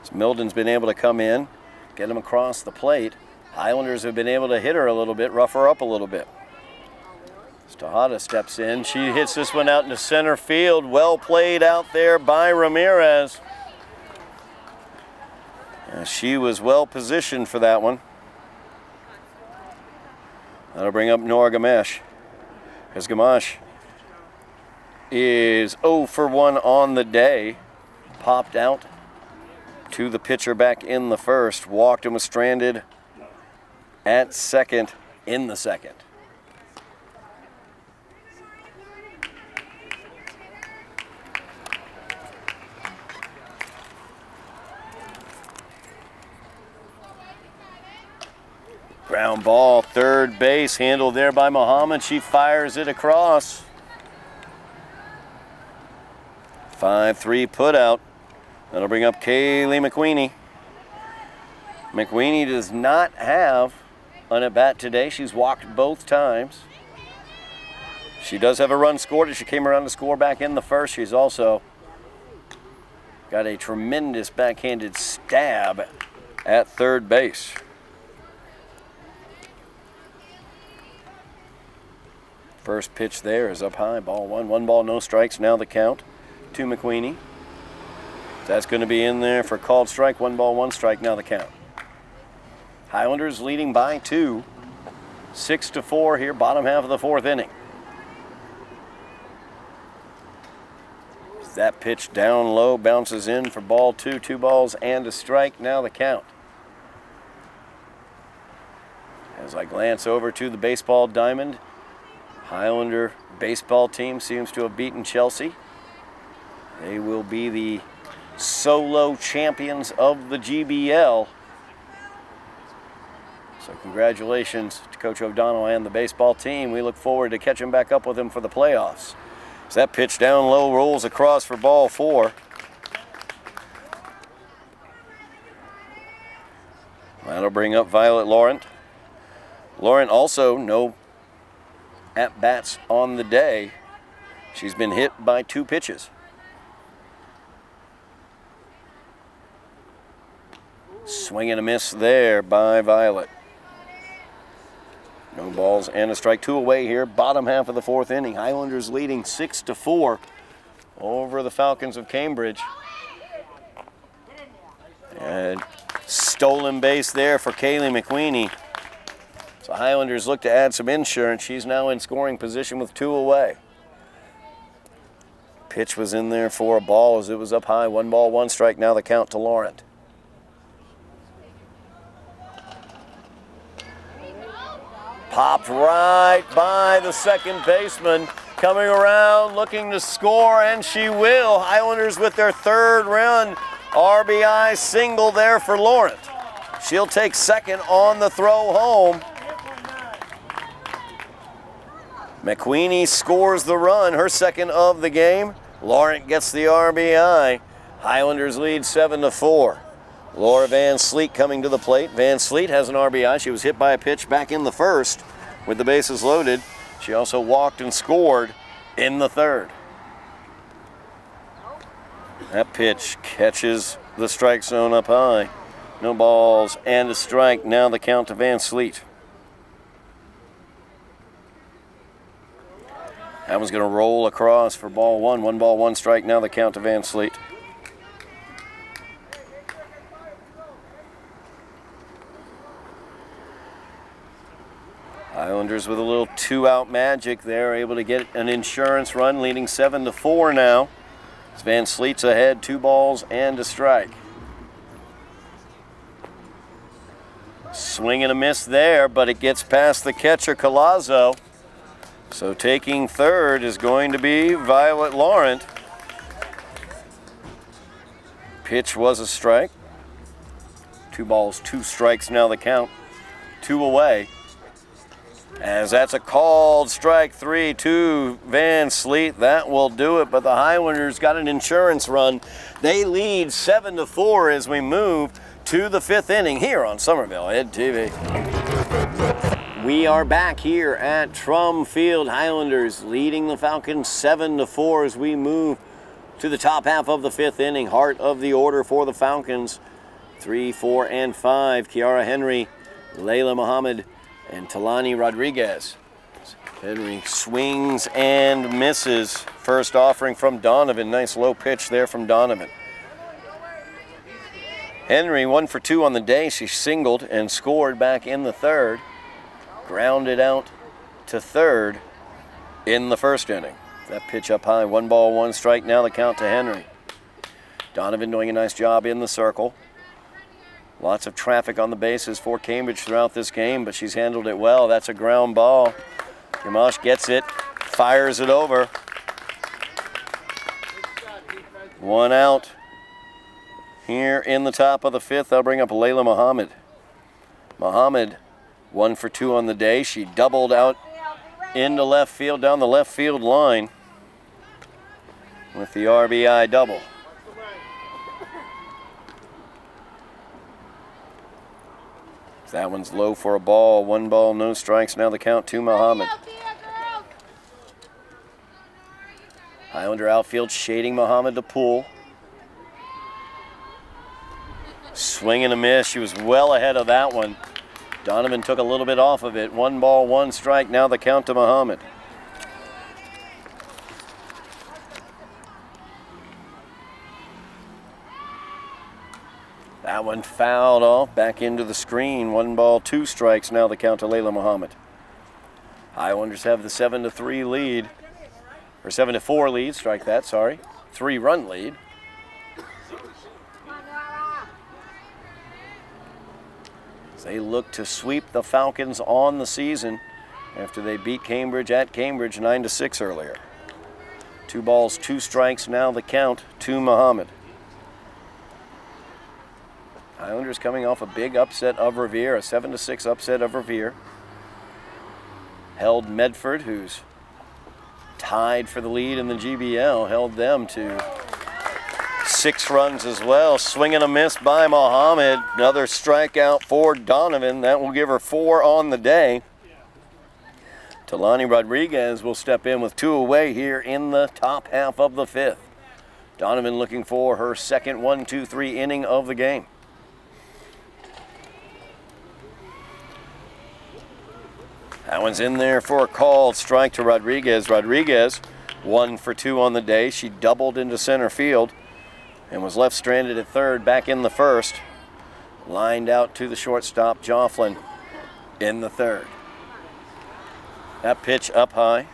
So Mulden's been able to come in, get him across the plate. Highlanders have been able to hit her a little bit, rough her up a little bit. Tejada steps in. She hits this one out into center field. Well played out there by Ramirez. And she was well positioned for that one. That'll bring up Nora Gamache. As Gamache is 0 for 1 on the day. Popped out to the pitcher back in the first. Walked and was stranded at second in the second. Ground ball, third base, handled there by Muhammad. She fires it across. 5-3 put out. That'll bring up Kaylee McQueenie. McQueenie does not have an at-bat today. She's walked both times. She does have a run scored as she came around to score back in the first. She's also got a tremendous backhanded stab at third base. First pitch there is up high, ball 1. 1 ball, no strikes, now the count to McQueenie. That's going to be in there for called strike. 1 ball, 1 strike, now the count. Highlanders leading by 2, 6-4 here, bottom half of the fourth inning. That pitch down low, bounces in for ball 2, 2 balls and a strike, now the count. As I glance over to the baseball diamond, Highlander baseball team seems to have beaten Chelsea. They will be the solo champions of the GBL. So congratulations to Coach O'Donnell and the baseball team. We look forward to catching back up with them for the playoffs. As that pitch down low rolls across for ball 4. That'll bring up Violet Laurent. Laurent also no at-bats on the day. She's been hit by 2 pitches. Swing and a miss there by Violet. No balls and a strike. 2 away here, bottom half of the 4th inning. Highlanders leading 6-4 over the Falcons of Cambridge. And stolen base there for Kaylee McQueenie. So Highlanders look to add some insurance. She's now in scoring position with 2 away. Pitch was in there for a ball as it was up high. 1 ball, 1 strike. Now the count to Laurent. Popped right by the second baseman. Coming around, looking to score, and she will. Highlanders with their 3rd run. RBI single there for Laurent. She'll take second on the throw home. McQueenie scores the run, her 2nd of the game. Laurent gets the RBI. Highlanders lead 7-4. Laura Van Sleet coming to the plate. Van Sleet has an RBI. She was hit by a pitch back in the 1st with the bases loaded. She also walked and scored in the 3rd. That pitch catches the strike zone up high. No balls and a strike. Now the count to Van Sleet. That one's going to roll across for ball 1. 1 ball, 1 strike. Now the count to Van Sleet. Highlanders with a little 2-out magic there, able to get an insurance run, leading 7-4 now. As Van Sleet's ahead, 2 balls and a strike. Swing and a miss there, but it gets past the catcher, Collazo. So taking 3rd is going to be Violet Laurent. Pitch was a strike. 2 balls, 2 strikes now the count. 2 away. As that's a called strike 3 to Van Sleet. That will do it, but the Highlanders got an insurance run. They lead 7-4 as we move to the 5th inning here on Somerville Ed TV. We are back here at Trum Field. Highlanders leading the Falcons 7-4 as we move to the top half of the 5th inning. Heart of the order for the Falcons. 3, 4, and 5. Kiara Henry, Layla Muhammad, and Talani Rodriguez. Henry swings and misses. First offering from Donovan. Nice low pitch there from Donovan. Henry 1 for 2 on the day. She singled and scored back in the 3rd. Grounded out to 3rd in the 1st inning. That pitch up high. 1 ball, 1 strike. Now the count to Henry. Donovan doing a nice job in the circle. Lots of traffic on the bases for Cambridge throughout this game, but she's handled it well. That's a ground ball. Gamache gets it, fires it over. 1 out. Here in the top of the 5th, I'll bring up Layla Muhammad. Muhammad, 1 for 2 on the day. She doubled out into left field, down the left field line with the RBI double. That one's low for a ball. 1 ball, no strikes. Now the count to Muhammad. Highlander outfield shading Muhammad to pull. Swing and a miss. She was well ahead of that one. Donovan took a little bit off of it. 1 ball, 1 strike. Now the count to Muhammad. That one fouled off, back into the screen. 1 ball, 2 strikes. Now the count to Layla Muhammad. Highlanders have the 7-3 lead, or 7-4 lead. Strike that. Sorry, 3-run lead. They look to sweep the Falcons on the season after they beat Cambridge at Cambridge 9-6 earlier. 2 balls, 2 strikes, now the count to Muhammad. Highlanders coming off a big upset of Revere, a 7-6 upset of Revere. Held Medford, who's tied for the lead in the GBL, held them to 6 runs as well. Swing and a miss by Muhammad. Another strikeout for Donovan. That will give her 4 on the day. Talani Rodriguez will step in with 2 away here in the top half of the 5th. Donovan looking for her second 1-2-3 inning of the game. That one's in there for a called strike to Rodriguez. Rodriguez 1 for 2 on the day. She doubled into center field and was left stranded at third back in the first. Lined out to the shortstop, Jofflin, in the third. That pitch up high.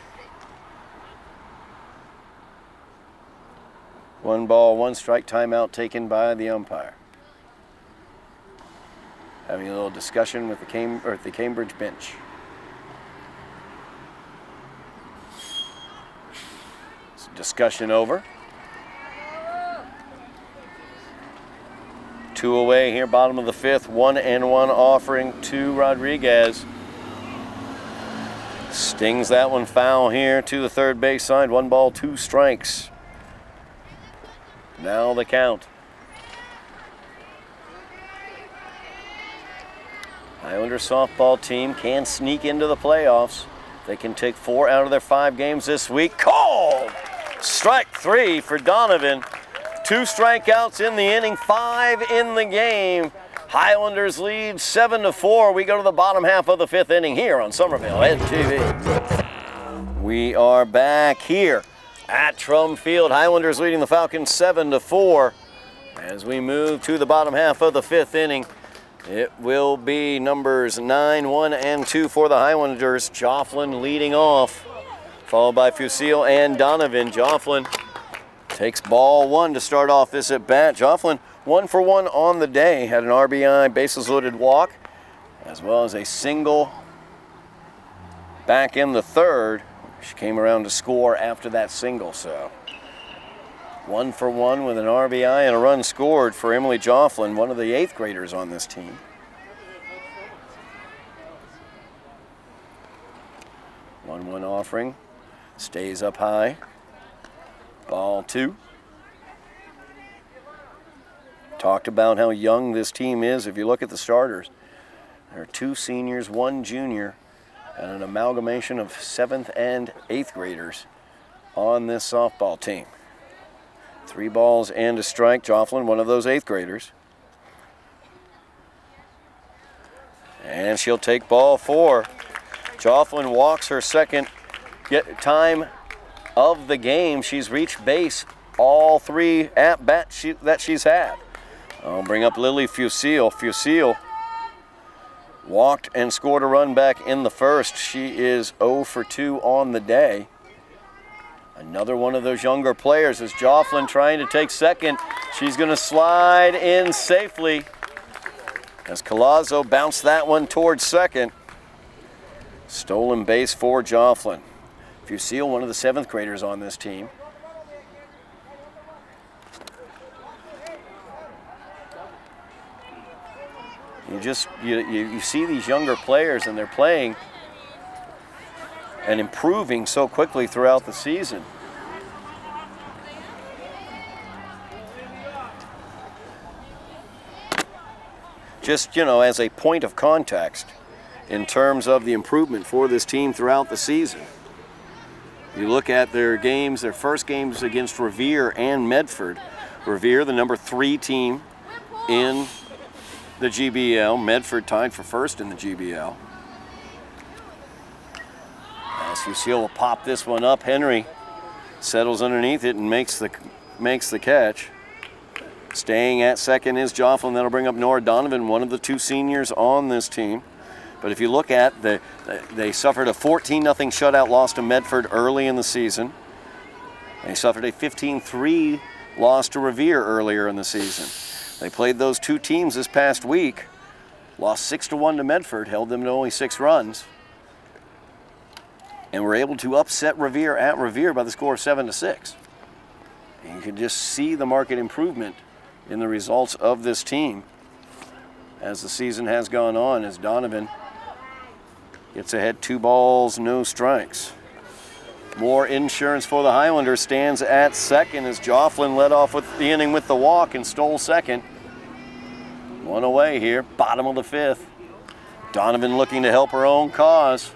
1 ball, 1 strike, timeout taken by the umpire. Having a little discussion with the Cambridge bench. Discussion over. 2 away here, bottom of the 5th. 1-1 offering to Rodriguez. Stings that one foul here to the third base side. 1 ball, 2 strikes. Now the count. Highlanders softball team can sneak into the playoffs. They can take 4 out of their 5 games this week. Called! Strike 3 for Donovan. 2 strikeouts in the inning, 5 in the game. Highlanders lead 7-4. We go to the bottom half of the 5th inning here on Somerville Ed TV. We are back here at Trum Field. Highlanders leading the Falcons 7-4. As we move to the bottom half of the 5th inning, it will be numbers 9, 1, and 2 for the Highlanders. Jofflin leading off, followed by Fusil and Donovan. Jofflin takes ball 1 to start off this at bat. Jofflin 1 for 1 on the day. Had an RBI, bases loaded walk, as well as a single back in the third. She came around to score after that single, so 1 for 1 with an RBI and a run scored for Emily Jofflin, one of the 8th graders on this team. One offering, stays up high. Ball 2. Talked about how young this team is. If you look at the starters, there are 2 seniors, 1 junior, and an amalgamation of 7th and 8th graders on this softball team. 3 balls and a strike. Jofflin, one of those 8th graders. And she'll take ball 4. Jofflin walks her second time of the game. She's reached base all 3 at-bats that she's had. I'll bring up Lily Fusil. Fusil walked and scored a run back in the first. She is 0 for 2 on the day. Another one of those younger players is Jofflin trying to take second. She's going to slide in safely as Collazo bounced that one towards second. Stolen base for Jofflin. Fusil, one of the 7th graders on this team. You see these younger players and they're playing and improving so quickly throughout the season. Just, as a point of context in terms of the improvement for this team throughout the season. You look at their games, their first games against Revere and Medford. Revere, the number 3 team in the GBL. Medford tied for first in the GBL. As Fusil will pop this one up, Henry settles underneath it and makes the catch. Staying at second is Jofflin. That'll bring up Nora Donovan, one of the 2 seniors on this team. But if you look at they suffered a 14-0 shutout loss to Medford early in the season. They suffered a 15-3 loss to Revere earlier in the season. They played those 2 teams this past week. Lost 6-1 to Medford, held them to only 6 runs. And were able to upset Revere at Revere by the score of 7-6. And you can just see the market improvement in the results of this team as the season has gone on, as Donovan gets ahead 2 balls, no strikes. More insurance for the Highlanders stands at second as Jofflin led off with the inning with the walk and stole second. 1 away here, bottom of the 5th. Donovan looking to help her own cause.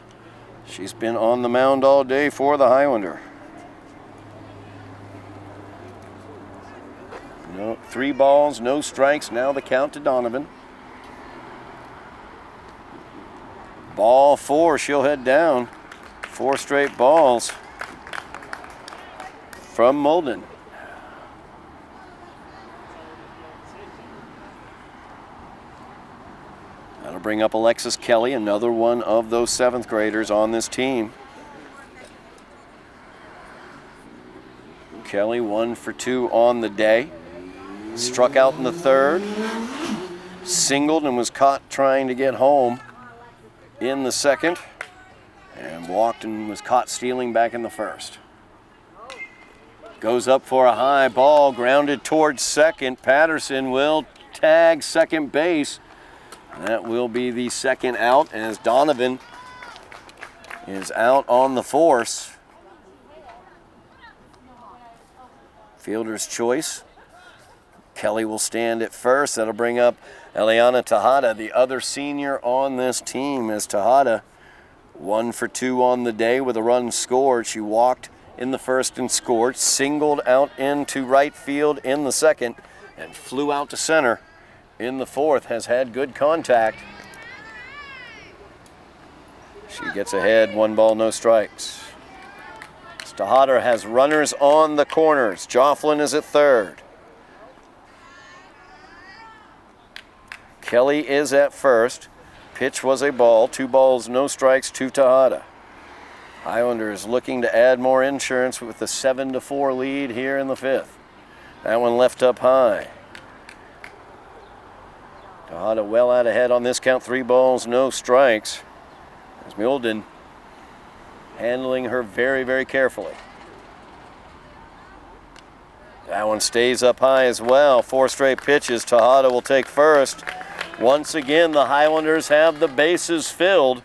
She's been on the mound all day for the Highlander. No, 3 balls, no strikes. Now the count to Donovan. Ball 4, she'll head down. 4 straight balls from Molden. That'll bring up Alexis Kelly, another one of those 7th graders on this team. Kelly 1 for 2 on the day. Struck out in the 3rd. Singled and was caught trying to get home in the 2nd. And walked and was caught stealing back in the 1st. Goes up for a high ball, grounded towards second. Patterson will tag second base. That will be the 2nd out as Donovan is out on the force. Fielder's choice. Kelly will stand at first. That'll bring up Eliana Tejada, the other senior on this team, as Tejada 1 for 2 on the day with a run scored. She walked in the 1st and scored, singled out into right field in the 2nd, and flew out to center in the 4th. Has had good contact. She gets ahead, 1 ball, no strikes. Tejada has runners on the corners. Jofflin is at 3rd. Kelly is at 1st. Pitch was a ball. 2 balls, no strikes to Tejada. Highlanders looking to add more insurance with the 7-4 lead here in the 5th. That one left up high. Tejada well out ahead on this count. 3 balls, no strikes. As Mulden handling her very, very carefully. That one stays up high as well. 4 straight pitches. Tejada will take first. Once again, the Highlanders have the bases filled.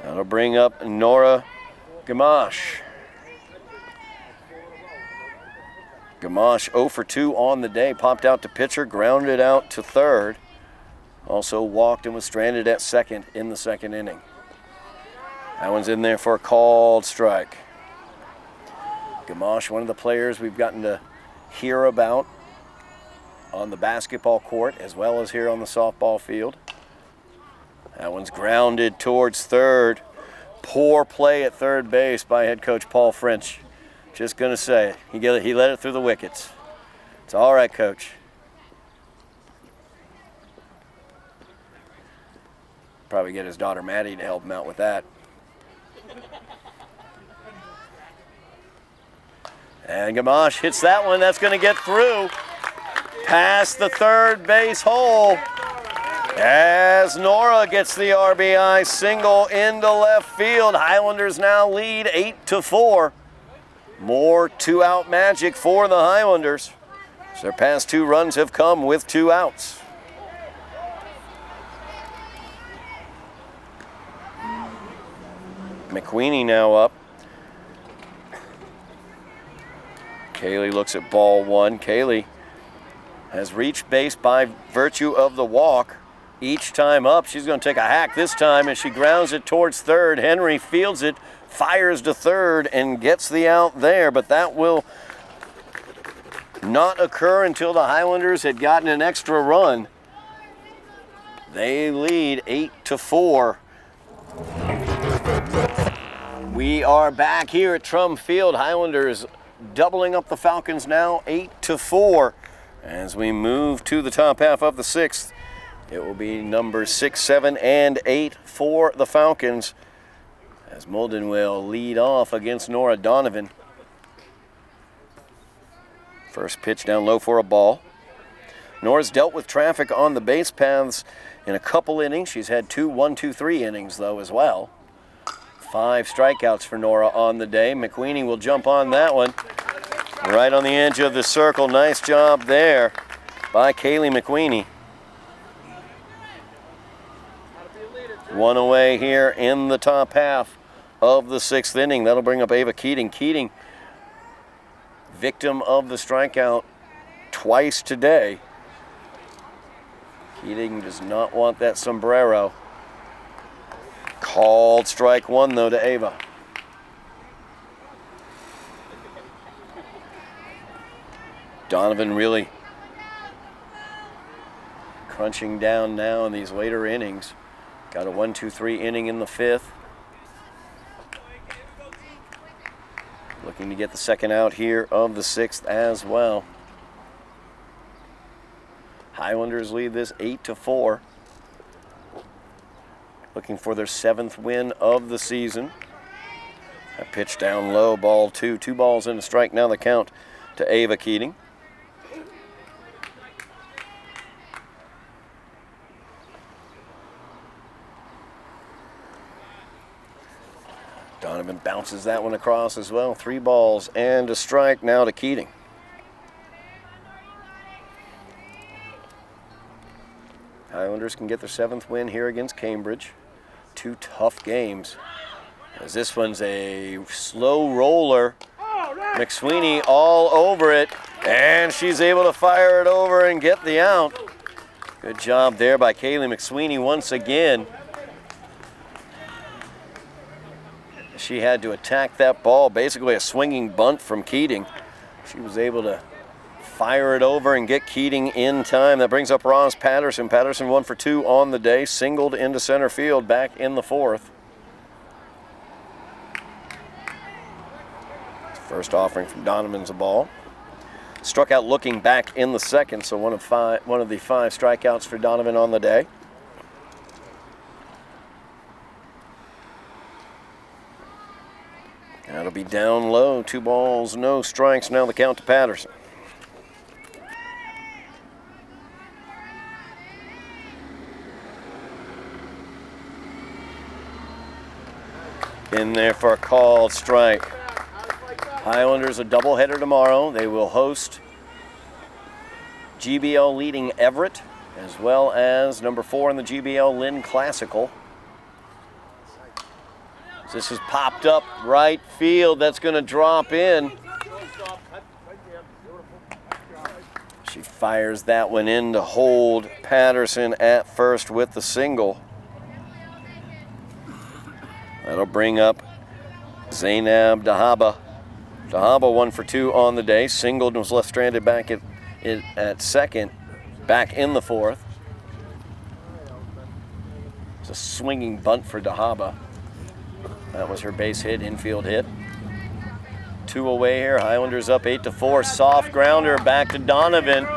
That'll bring up Nora Gamache. Gamache 0 for 2 on the day. Popped out to pitcher, grounded out to 3rd. Also walked and was stranded at 2nd in the 2nd inning. That one's in there for a called strike. Gamache, one of the players we've gotten to hear about on the basketball court as well as here on the softball field. That one's grounded towards 3rd. Poor play at 3rd base by head coach Paul French. Just going to say it. He let it through the wickets. It's all right, coach. Probably get his daughter Maddie to help him out with that. And Gamache hits that one. That's going to get through. Past the 3rd base hole. As Nora gets the RBI single into left field. Highlanders now lead 8-4. More 2-out magic for the Highlanders. So their past 2 runs have come with 2 outs. McQueenie now up. Kaylee looks at ball 1. Kaylee has reached base by virtue of the walk. Each time up, she's going to take a hack this time, and she grounds it towards 3rd. Henry fields it, fires to 3rd, and gets the out there, but that will not occur until the Highlanders had gotten an extra run. They lead 8-4. We are back here at Trum Field. Highlanders doubling up the Falcons now, 8-4. As we move to the top half of the 6th, it will be numbers 6, 7, and 8 for the Falcons, as Molden will lead off against Nora Donovan. First pitch down low for a ball. Nora's dealt with traffic on the base paths in a couple innings. She's had 2 1-2-3 innings, though, as well. 5 strikeouts for Nora on the day. McQueenie will jump on that one. Right on the edge of the circle. Nice job there by Kaylee McQueenie. 1 away here in the top half of the 6th inning. That'll bring up Ava Keating. Keating, victim of the strikeout twice today. Keating does not want that sombrero. Called strike 1, though, to Ava. Donovan really crunching down now in these later innings. Got a 1-2-3 inning in the 5th. Looking to get the second out here of the 6th as well. Highlanders lead this 8-4. Looking for their 7th win of the season. A pitch down low, ball 2. 2 balls and a strike. Now the count to Ava Keating. Donovan bounces that one across as well. 3 balls and a strike now to Keating. Highlanders can get their 7th win here against Cambridge. 2 tough games. As this one's a slow roller. McSweeney all over it, and she's able to fire it over and get the out. Good job there by Kaylee McSweeney once again. She had to attack that ball, basically a swinging bunt from Keating. She was able to fire it over and get Keating in time. That brings up Roz Patterson. Patterson 1 for 2 on the day, singled into center field back in the 4th. First offering from Donovan's a ball. Struck out looking back in the 2nd, so one of the 5 strikeouts for Donovan on the day. That'll be down low. 2 balls, no strikes. Now the count to Patterson. In there for a called strike. Highlanders a doubleheader tomorrow. They will host GBL leading Everett, as well as number 4 in the GBL Lynn Classical. This is popped up right field. That's going to drop in. She fires that one in to hold Patterson at first with the single. That'll bring up Zainab Dahaba. Dahaba 1 for 2 on the day. Singled and was left stranded back at second, back in the 4th. It's a swinging bunt for Dahaba. That was her base hit, infield hit. 2 away here. Highlanders up 8-4. Soft grounder back to Donovan.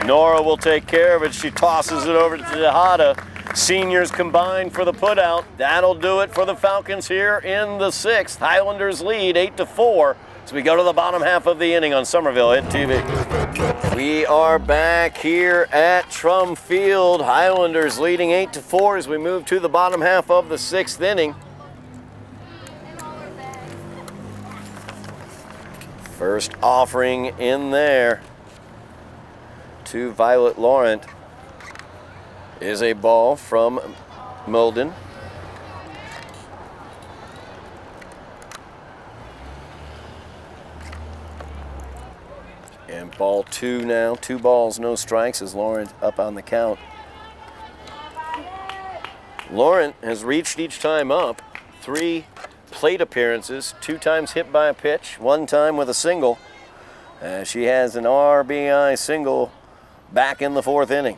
Nora will take care of it. She tosses it over to Tejada. Seniors combined for the putout. That'll do it for the Falcons here in the 6th. Highlanders lead 8-4 as we go to the bottom half of the inning on Somerville Hit TV. We are back here at Trum Field. Highlanders leading 8-4 as we move to the bottom half of the 6th inning. First offering in there to Violet Laurent is a ball from Molden. And ball 2 now. 2 balls, no strikes as Laurent up on the count. Laurent has reached each time up 3 plate appearances, 2 times hit by a pitch, 1 time with a single. She has an RBI single back in the 4th inning.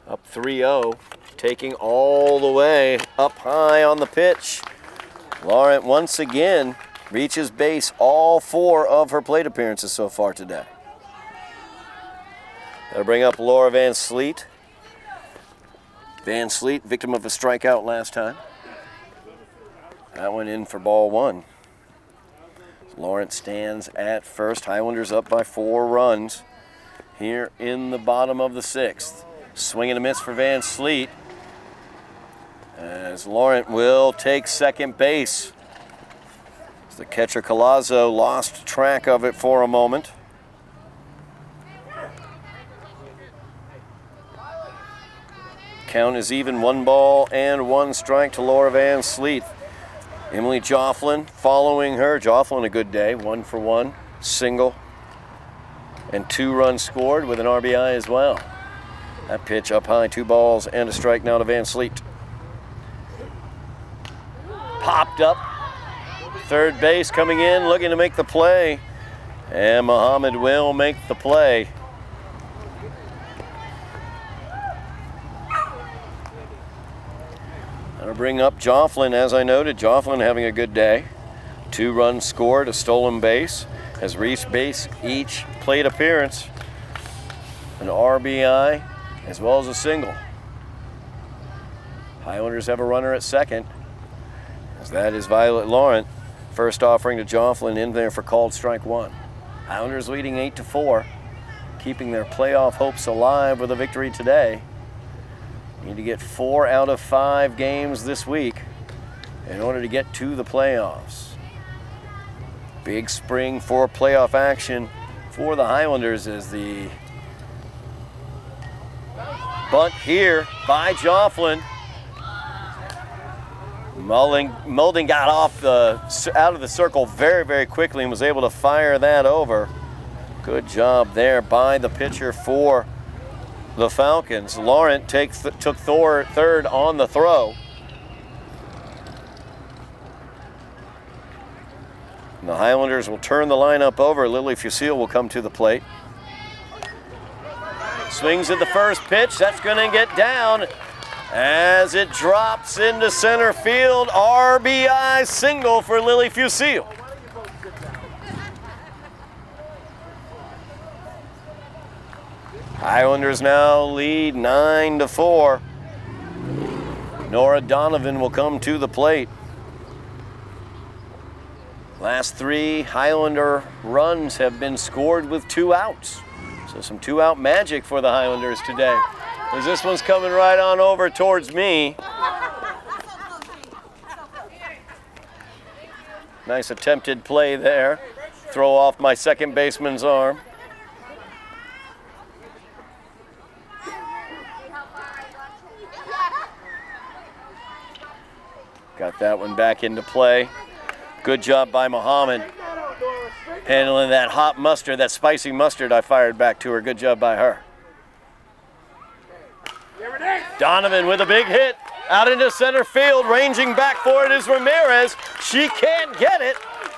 Up 3-0, taking all the way up high on the pitch. Laurent once again reaches base all 4 of her plate appearances so far today. That'll bring up Laura Van Sleet. Van Sleet, victim of a strikeout last time. That went in for ball 1. Lawrence stands at first. Highlanders up by 4 runs here in the bottom of the 6th. Swing and a miss for Van Sleet, as Lawrence will take second base. The catcher Colazzo lost track of it for a moment. Count is even, 1 ball and 1 strike to Laura Van Sleet. Emily Jofflin following her. Jofflin a good day, 1 for 1, single, and 2 runs scored with an RBI as well. That pitch up high, 2 balls and a strike now to Van Sleet. Popped up. Third base coming in, looking to make the play. And Muhammad will make the play. I'll bring up Jofflin, as I noted. Jofflin having a good day. 2 runs scored, a stolen base. Has reached base each plate appearance. An RBI as well as a single. Highlanders have a runner at second, as that is Violet Laurent. First offering to Jofflin in there for called strike 1. Highlanders leading 8-4, keeping their playoff hopes alive with a victory today. Need to get 4 out of 5 games this week in order to get to the playoffs. Big spring for playoff action for the Highlanders as the bunt here by Jofflin. Mulding got out of the circle very, very quickly and was able to fire that over. Good job there by the pitcher for the Falcons. Laurent took third on the throw. And the Highlanders will turn the lineup over. Lily Fusil will come to the plate. Swings at the first pitch. That's going to get down as it drops into center field. RBI single for Lily Fusil. Highlanders now lead 9-4. Nora Donovan will come to the plate. Last 3 Highlander runs have been scored with 2 outs. So some 2-out magic for the Highlanders today, as this one's coming right on over towards me. Nice attempted play there. Throw off my second baseman's arm. Got that one back into play. Good job by Muhammad handling that hot mustard, that spicy mustard I fired back to her. Good job by her. Donovan with a big hit out into center field. Ranging back for it is Ramirez. She can't get it.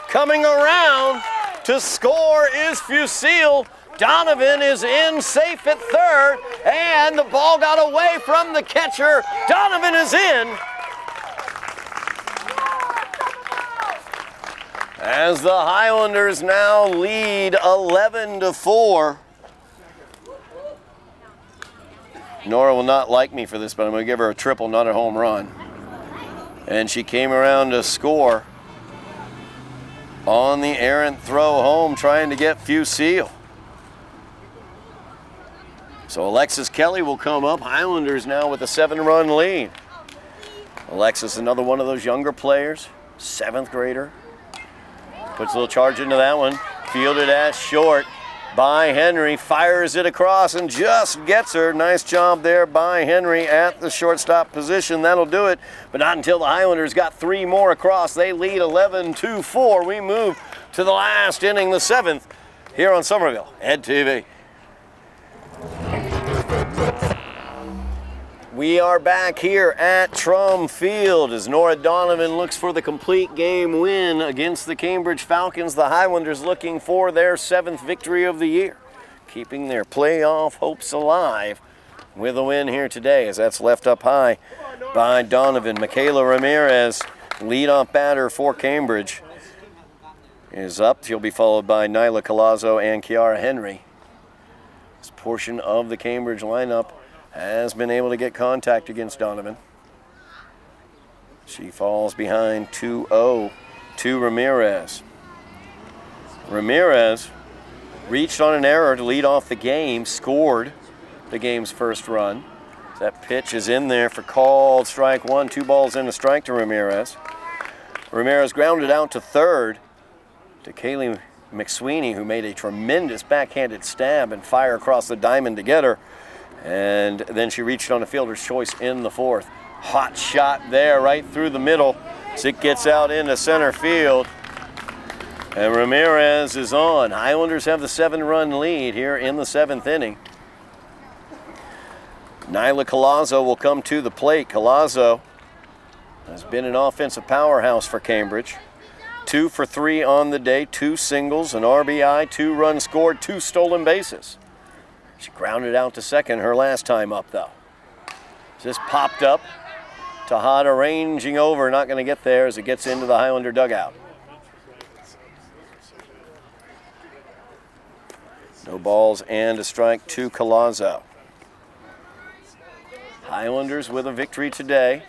Coming around to score is Fusil. Donovan is in safe at third, and the ball got away from the catcher. Donovan is in. As the Highlanders now lead 11-4. Nora will not like me for this, but I'm going to give her a triple, not a home run. And she came around to score on the errant throw home, trying to get Fusil. So Alexis Kelly will come up. Highlanders now with a 7-run lead. Alexis, another one of those younger players, 7th grader. Puts a little charge into that one. Fielded at short by Henry. Fires it across and just gets her. Nice job there by Henry at the shortstop position. That'll do it, but not until the Highlanders got 3 more across. They lead 11-4. We move to the last inning, the 7th, here on Somerville Ed TV. We are back here at Trum Field as Nora Donovan looks for the complete game win against the Cambridge Falcons. The Highlanders looking for their 7th victory of the year, keeping their playoff hopes alive with a win here today, as that's left up high by Donovan. Michaela Ramirez, leadoff batter for Cambridge, is up. She'll be followed by Nyla Colazzo and Kiara Henry. This portion of the Cambridge lineup has been able to get contact against Donovan. She falls behind 2-0 to Ramirez. Ramirez reached on an error to lead off the game, scored the game's first run. That pitch is in there for called strike one. 2 balls and a strike to Ramirez. Ramirez grounded out to third to Kaylee McSweeney, who made a tremendous backhanded stab and fire across the diamond to get her. And then she reached on a fielder's choice in the fourth. Hot shot there right through the middle as it gets out into center field. And Ramirez is on. Highlanders have the 7-run lead here in the 7th inning. Nyla Collazo will come to the plate. Collazo has been an offensive powerhouse for Cambridge. 2 for 3 on the day, 2 singles, an RBI, 2 runs scored, 2 stolen bases. She grounded out to second her last time up, though. Just popped up. Todd ranging over, not going to get there as it gets into the Highlander dugout. No balls and a strike to Collazo. Highlanders with a victory today.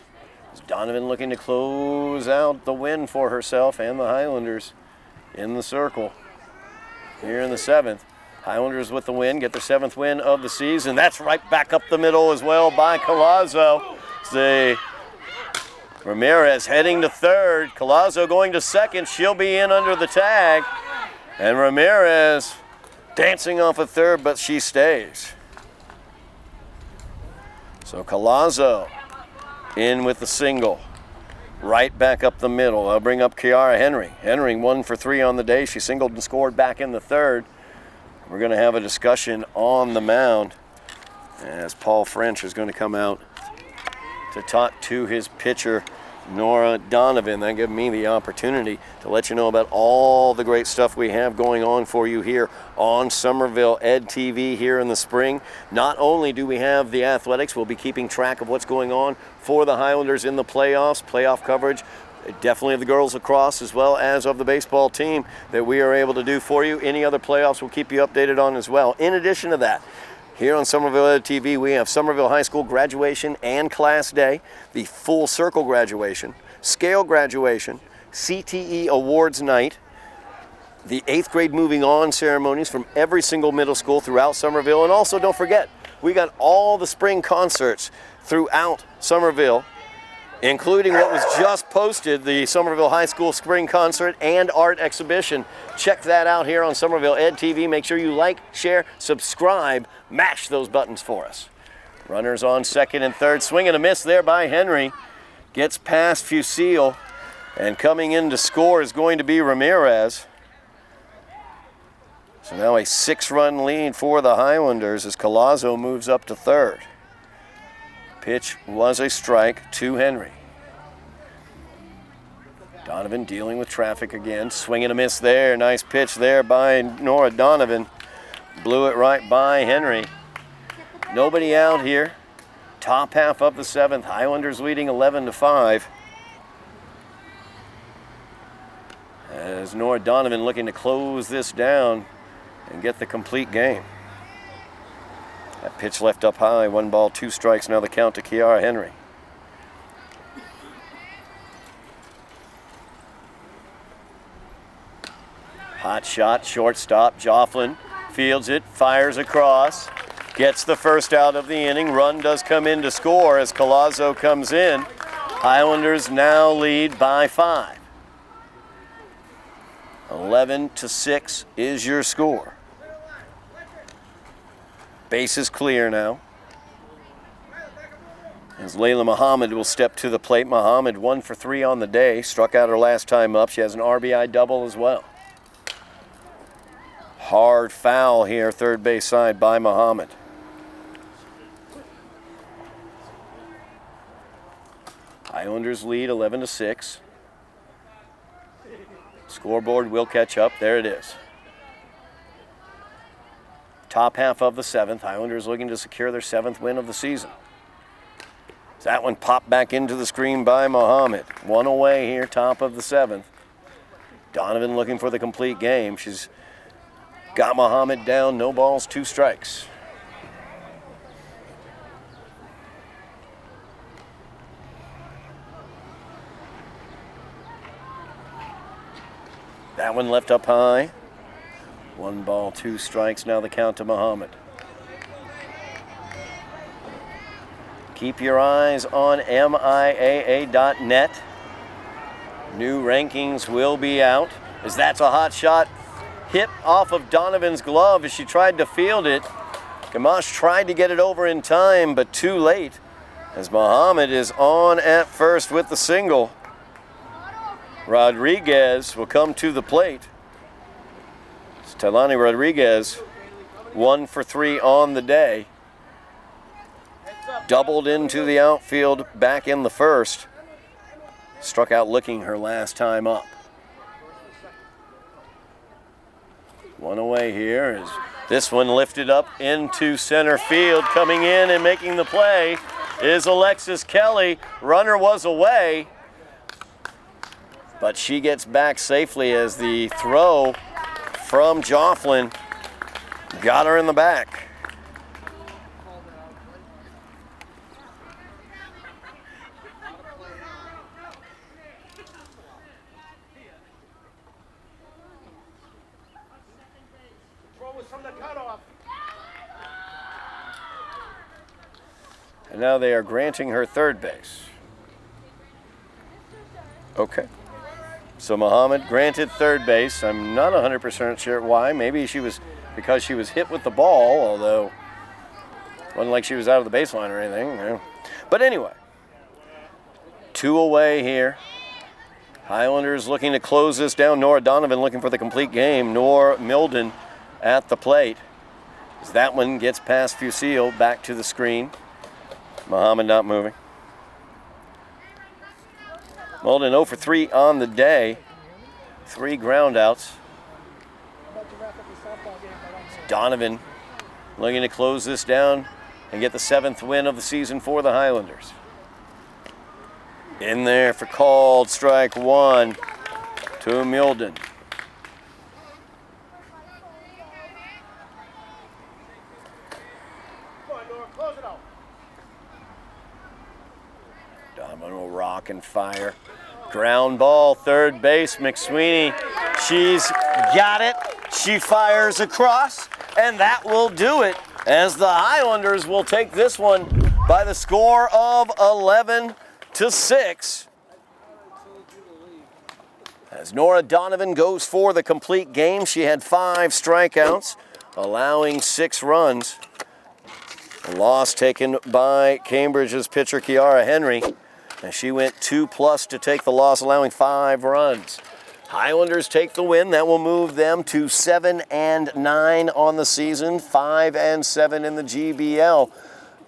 Donovan looking to close out the win for herself and the Highlanders in the circle here in the 7th. Highlanders with the win, get their 7th win of the season. That's right back up the middle as well by Collazo. Ramirez heading to third. Collazo going to second. She'll be in under the tag. And Ramirez dancing off of third, but she stays. So Collazo in with the single. Right back up the middle. I'll bring up Kiara Henry. Henry 1 for 3 on the day. She singled and scored back in the third. We're going to have a discussion on the mound as Paul French is going to come out to talk to his pitcher, Nora Donovan. That gives me the opportunity to let you know about all the great stuff we have going on for you here on Somerville Ed TV here in the spring. Not only do we have the athletics, we'll be keeping track of what's going on for the Highlanders in the playoffs, playoff coverage, definitely of the girls lacrosse as well as of the baseball team that we are able to do for you. Any other playoffs we'll keep you updated on as well. In addition to that, here on Somerville Ed TV, we have Somerville High School graduation and class day, the full circle graduation, scale graduation, CTE awards night, the 8th grade moving on ceremonies from every single middle school throughout Somerville. And also don't forget, we got all the spring concerts throughout Somerville, including what was just posted, the Somerville High School Spring Concert and Art Exhibition. Check that out here on Somerville Ed TV. Make sure you like, share, subscribe, mash those buttons for us. Runners on second and third. Swing and a miss there by Henry. Gets past Fusil. And coming in to score is going to be Ramirez. So now a 6-run lead for the Highlanders as Collazo moves up to third. Pitch was a strike to Henry. Donovan dealing with traffic again. Swing and a miss there. Nice pitch there by Nora Donovan. Blew it right by Henry. Nobody out here. Top half of the 7th. Highlanders leading 11-5. As Nora Donovan looking to close this down and get the complete game. That pitch left up high, 1 ball, 2 strikes. Now the count to Kiara Henry. Hot shot, shortstop. Jofflin fields it, fires across, gets the first out of the inning. Run does come in to score as Collazo comes in. Highlanders now lead by 5. 11-6 is your score. Base is clear now. As Layla Muhammad will step to the plate. Muhammad 1 for 3 on the day. Struck out her last time up. She has an RBI double as well. Hard foul here, third base side by Muhammad. Highlanders lead 11-6. Scoreboard will catch up. There it is. Top half of the 7th. Highlanders looking to secure their 7th win of the season. That one popped back into the screen by Muhammad. 1 away here, top of the 7th. Donovan looking for the complete game. She's got Muhammad down, no balls, 2 strikes. That one left up high. 1 ball, 2 strikes, now the count to Muhammad. Keep your eyes on MIAA.net. New rankings will be out. As that's a hot shot hit off of Donovan's glove as she tried to field it. Gamache tried to get it over in time, but too late, as Muhammad is on at first with the single. Rodriguez will come to the plate. It's Talani Rodriguez, 1 for 3 on the day. Doubled into the outfield back in the first. Struck out looking her last time up. 1 away here as this one lifted up into center field. Coming in and making the play is Alexis Kelly. Runner was away, but she gets back safely as the throw from Jofflin got her in the back. And now they are granting her third base. Okay. So Muhammad granted third base. I'm not 100% sure why. Maybe because she was hit with the ball, although it wasn't like she was out of the baseline or anything. You know. But anyway, 2 away here. Highlanders looking to close this down. Nora Donovan looking for the complete game. Nora Milden at the plate. As that one gets past Fusil back to the screen. Muhammad not moving. Milden 0 for 3 on the day. 3 groundouts. Donovan looking to close this down and get the 7th win of the season for the Highlanders. In there for called strike 1 to Milden. Donovan will rock and fire. Ground ball, third base, McSweeney. She's got it. She fires across, and that will do it as the Highlanders will take this one by the score of 11-6. As Nora Donovan goes for the complete game, she had 5 strikeouts, allowing 6 runs. A loss taken by Cambridge's pitcher Kiara Henry, and she went 2+ to take the loss, allowing 5 runs. Highlanders take the win. That will move them to 7-9 on the season, 5-7 in the GBL.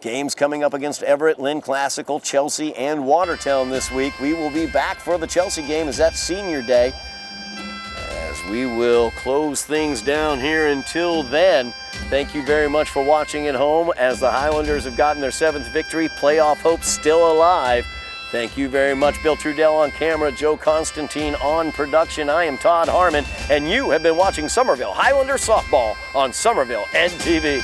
Games coming up against Everett, Lynn Classical, Chelsea, and Watertown this week. We will be back for the Chelsea game as that's senior day, as we will close things down here until then. Thank you very much for watching at home as the Highlanders have gotten their 7th victory. Playoff hope still alive. Thank you very much. Bill Trudell on camera, Joe Constantine on production. I am Todd Harmon, and you have been watching Somerville Highlander Softball on Somerville EdTV.